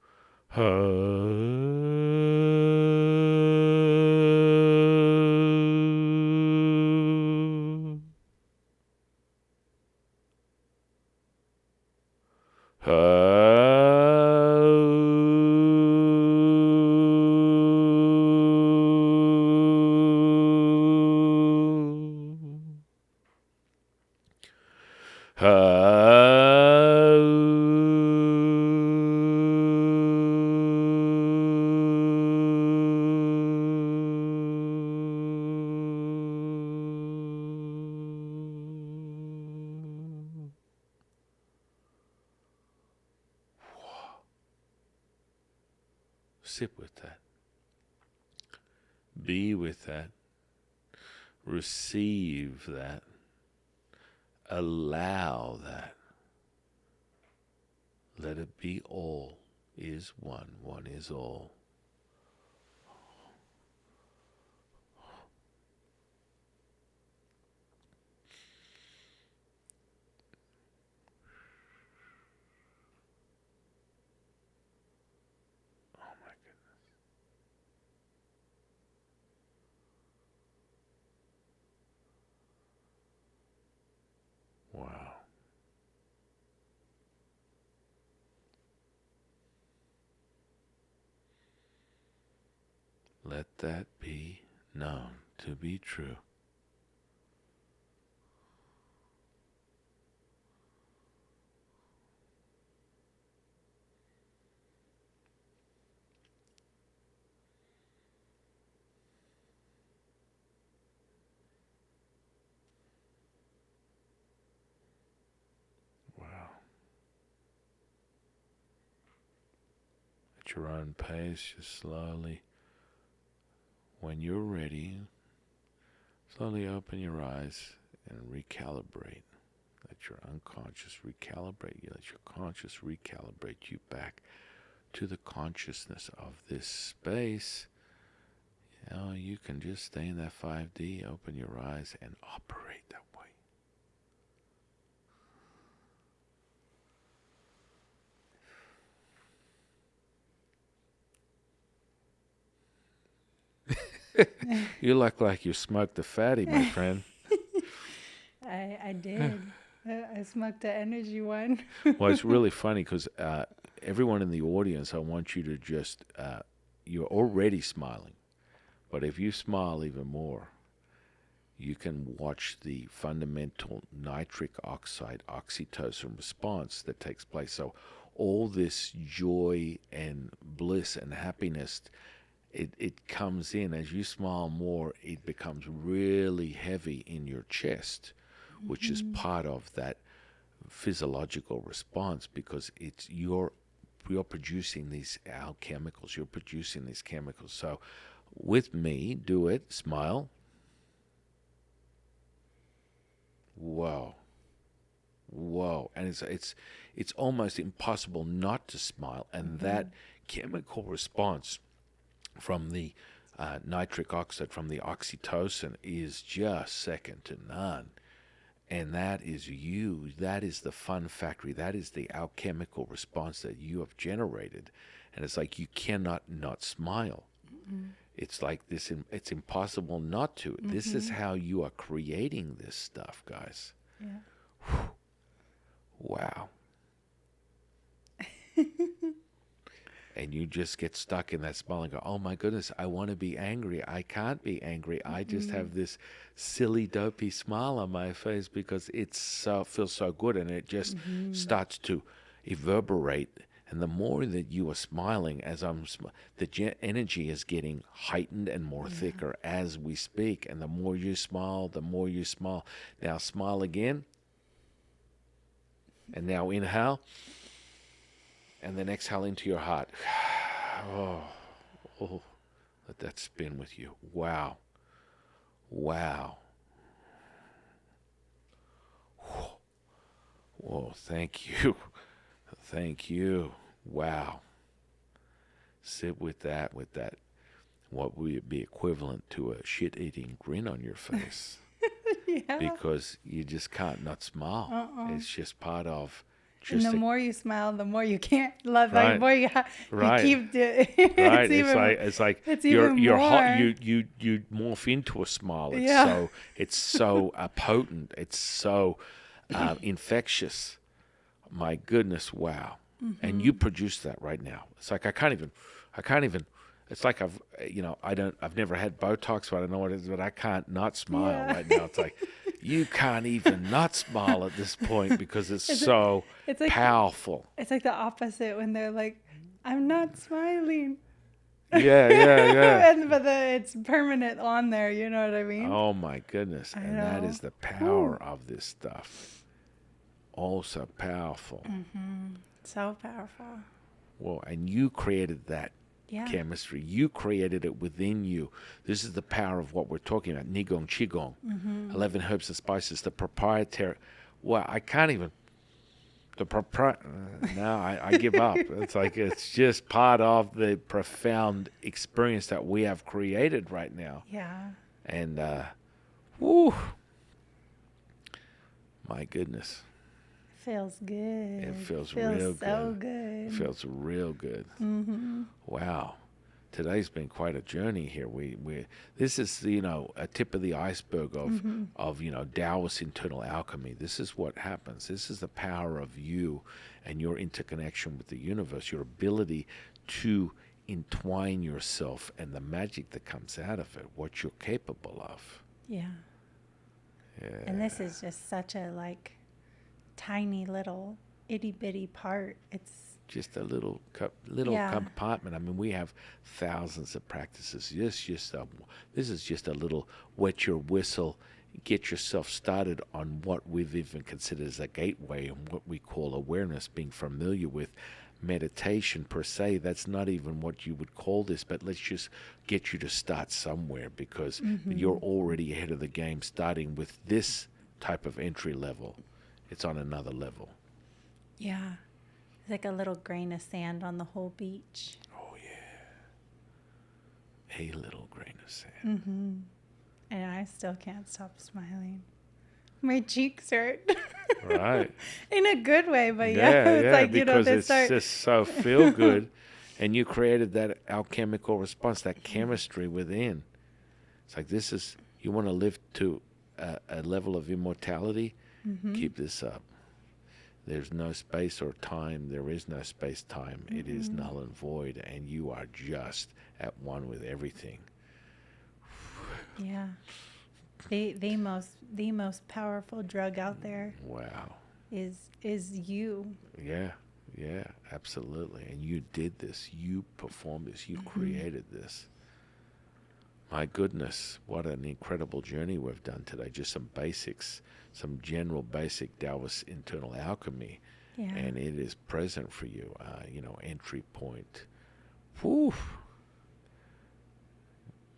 S1: Sit with that. Be with that. Receive that. Allow that. Let it be all is one. One is all. Oh my goodness. Wow. Let that be known to be true. Wow. At your own pace, just slowly, when you're ready, slowly open your eyes and recalibrate. Let your unconscious recalibrate you. Let your conscious recalibrate you back to the consciousness of this space. You know, you can just stay in that 5D, open your eyes, and operate that way. You look like you smoked a fatty, my friend.
S2: I did. I smoked an energy one.
S1: Well, it's really funny because everyone in the audience, I want you to just, you're already smiling. But if you smile even more, you can watch the fundamental nitric oxide oxytocin response that takes place. So all this joy and bliss and happiness, it comes in. As you smile more, it becomes really heavy in your chest, which is part of that physiological response, because it's you're producing these alchemicals. You're producing these chemicals. So with me, do it. Smile. Whoa. Whoa. And it's almost impossible not to smile. And that chemical response from the nitric oxide, from the oxytocin, is just second to none. And that is you. That is the fun factory. That is the alchemical response that you have generated. And it's like you cannot not smile. It's like this. It's impossible not to. This is how you are creating this stuff, guys.
S2: Yeah.
S1: Wow. And you just get stuck in that smile and go, oh my goodness, I want to be angry. I can't be angry. I just have this silly, dopey smile on my face because it feels so good, and it just starts to reverberate. And the more that you are smiling, the energy is getting heightened and more thicker as we speak. And the more you smile, the more you smile. Now smile again. And now inhale. And then exhale into your heart. Oh, let that spin with you. Wow. Wow. Whoa, thank you. Thank you. Wow. Sit with that, what would be equivalent to a shit-eating grin on your face.
S2: Yeah.
S1: Because you just can't not smile. It's just part of...
S2: And the more you smile, the more you can't love.
S1: Right.
S2: The more you keep doing.
S1: Right. It's like
S2: it's
S1: you're
S2: even
S1: hot.
S2: more.
S1: You morph into a smile.
S2: Yeah.
S1: It's so potent. It's so infectious. My goodness, wow. And you produce that right now. It's like I can't even. It's like I've never had Botox, but I know what it is, but I can't not smile right now. It's like you can't even not smile at this point because it's so
S2: like,
S1: powerful.
S2: It's like the opposite when they're like, I'm not smiling.
S1: Yeah.
S2: But it's permanent on there, you know what I mean?
S1: Oh my goodness. And that is the power of this stuff. Also powerful.
S2: So powerful.
S1: Well, and you created that chemistry. You created it within you. This is the power of what we're talking about. Qigong, 11 herbs and spices, the proprietary. Well, I can't even. No, I give up. It's like it's just part of the profound experience that we have created right now.
S2: Yeah.
S1: And, whoo, my goodness.
S2: Feels good.
S1: It feels real
S2: so
S1: good.
S2: good.
S1: It feels real good. Wow. Today's been quite a journey here. This is a tip of the iceberg of Taoist internal alchemy. This is what happens. This is the power of you and your interconnection with the universe, your ability to entwine yourself and the magic that comes out of it, what you're capable of.
S2: Yeah. And this is just such a tiny little itty bitty part. It's
S1: just a little compartment. I mean, we have thousands of practices. This is just a little wet your whistle, get yourself started on what we've even considered as a gateway and what we call awareness, being familiar with meditation per se. That's not even what you would call this, but let's just get you to start somewhere, because you're already ahead of the game starting with this type of entry level. It's on another level.
S2: Yeah. It's like a little grain of sand on the whole beach.
S1: Oh, yeah. A little grain of sand.
S2: And I still can't stop smiling. My cheeks hurt.
S1: Right.
S2: In a good way, but
S1: it's like, because it's just so feel good. And you created that alchemical response, that chemistry within. It's like, you want to live to a level of immortality? Keep this up. There's no space or time. There is no space-time. It is null and void, and you are just at one with everything.
S2: Yeah. The most powerful drug out there.
S1: Wow.
S2: Is you.
S1: Yeah. Yeah, absolutely. And you did this. You performed this. You created this. My goodness, what an incredible journey we've done today. Just some basics, some general basic Taoist internal alchemy.
S2: Yeah.
S1: And it is present for you, entry point. Whew.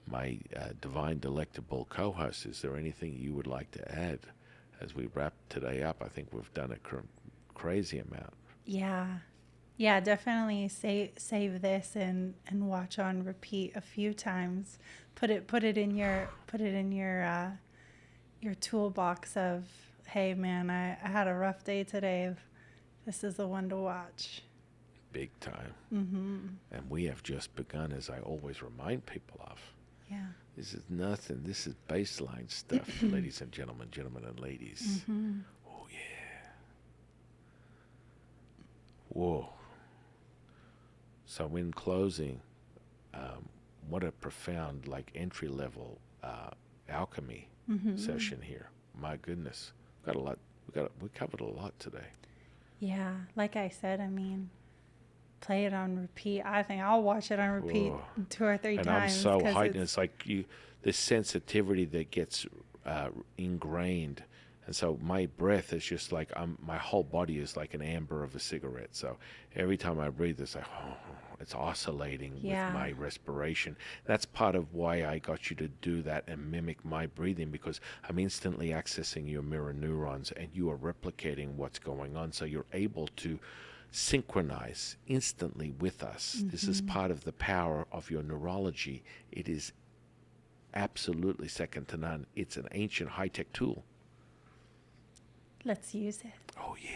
S1: My divine, delectable co-host, is there anything you would like to add as we wrap today up? I think we've done a crazy amount.
S2: Yeah. Yeah, definitely save this and watch on repeat a few times. Put it in your toolbox of, hey man, I had a rough day today. This is the one to watch.
S1: Big time.
S2: Mm-hmm.
S1: And we have just begun, as I always remind people of.
S2: Yeah.
S1: This is nothing. This is baseline stuff, ladies and gentlemen and ladies.
S2: Mm-hmm.
S1: Oh, yeah. Whoa. So in closing, what a profound, entry-level alchemy session here. My goodness. Got a lot. We covered a lot today.
S2: Yeah. Like I said, I mean, play it on repeat. I think I'll watch it on repeat 2 or 3
S1: and
S2: times.
S1: I'm so heightened. It's like this sensitivity that gets ingrained. And so my breath is just like, my whole body is like an amber of a cigarette. So every time I breathe, it's like, it's oscillating with my respiration. That's part of why I got you to do that and mimic my breathing, because I'm instantly accessing your mirror neurons and you are replicating what's going on. So you're able to synchronize instantly with us. This is part of the power of your neurology. It is absolutely second to none. It's an ancient high-tech tool.
S2: Let's use it.
S1: Oh, yeah.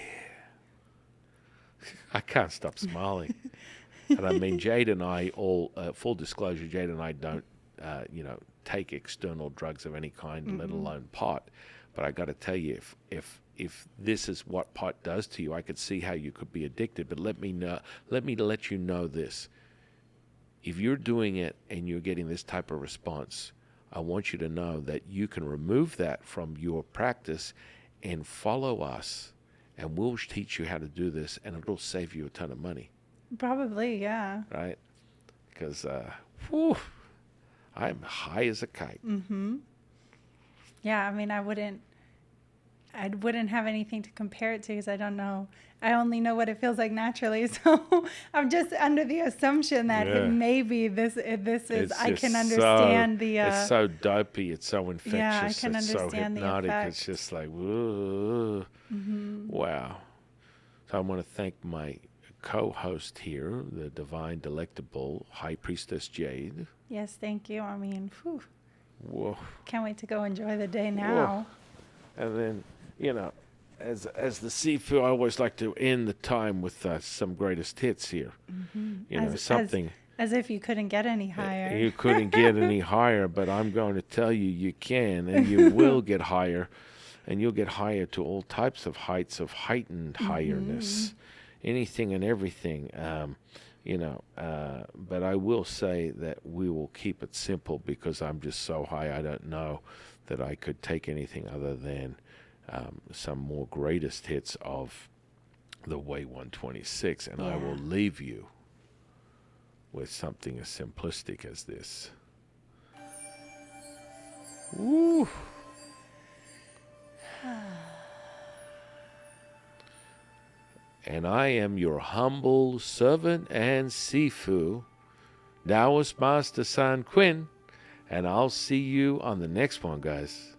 S1: I can't stop smiling. And I mean, Jade and I full disclosure, Jade and I don't, take external drugs of any kind, let alone pot. But I got to tell you, if this is what pot does to you, I could see how you could be addicted. But let me let you know this. If you're doing it and you're getting this type of response, I want you to know that you can remove that from your practice and follow us, and we'll teach you how to do this, and it'll save you a ton of money.
S2: Probably, yeah.
S1: Right? Because, I'm high as a kite.
S2: Mm-hmm. Yeah, I mean, I wouldn't have anything to compare it to because I don't know. I only know what it feels like naturally. So I'm just under the assumption that maybe this is, I can understand
S1: it's so dopey. It's so infectious.
S2: Yeah, I can understand
S1: it's so hypnotic.
S2: the effect.
S1: It's just like, whoa. Wow. So I want to thank my co-host here, the divine, delectable High Priestess Jade.
S2: Yes, thank you. I mean,
S1: Whoa.
S2: Can't wait to go enjoy the day now.
S1: Whoa. And then, as the Sifu, I always like to end the time with some greatest hits here. Something.
S2: As if you couldn't get any higher.
S1: You couldn't get any higher, but I'm going to tell you, you can, and you will get higher, and you'll get higher to all types of heights of heightened highness, anything and everything. But I will say that we will keep it simple because I'm just so high. I don't know that I could take anything other than some more greatest hits of the Way 126, and I will leave you with something as simplistic as this. Woo! And I am your humble servant and Sifu, Taoist Master San Quinn, and I'll see you on the next one, guys.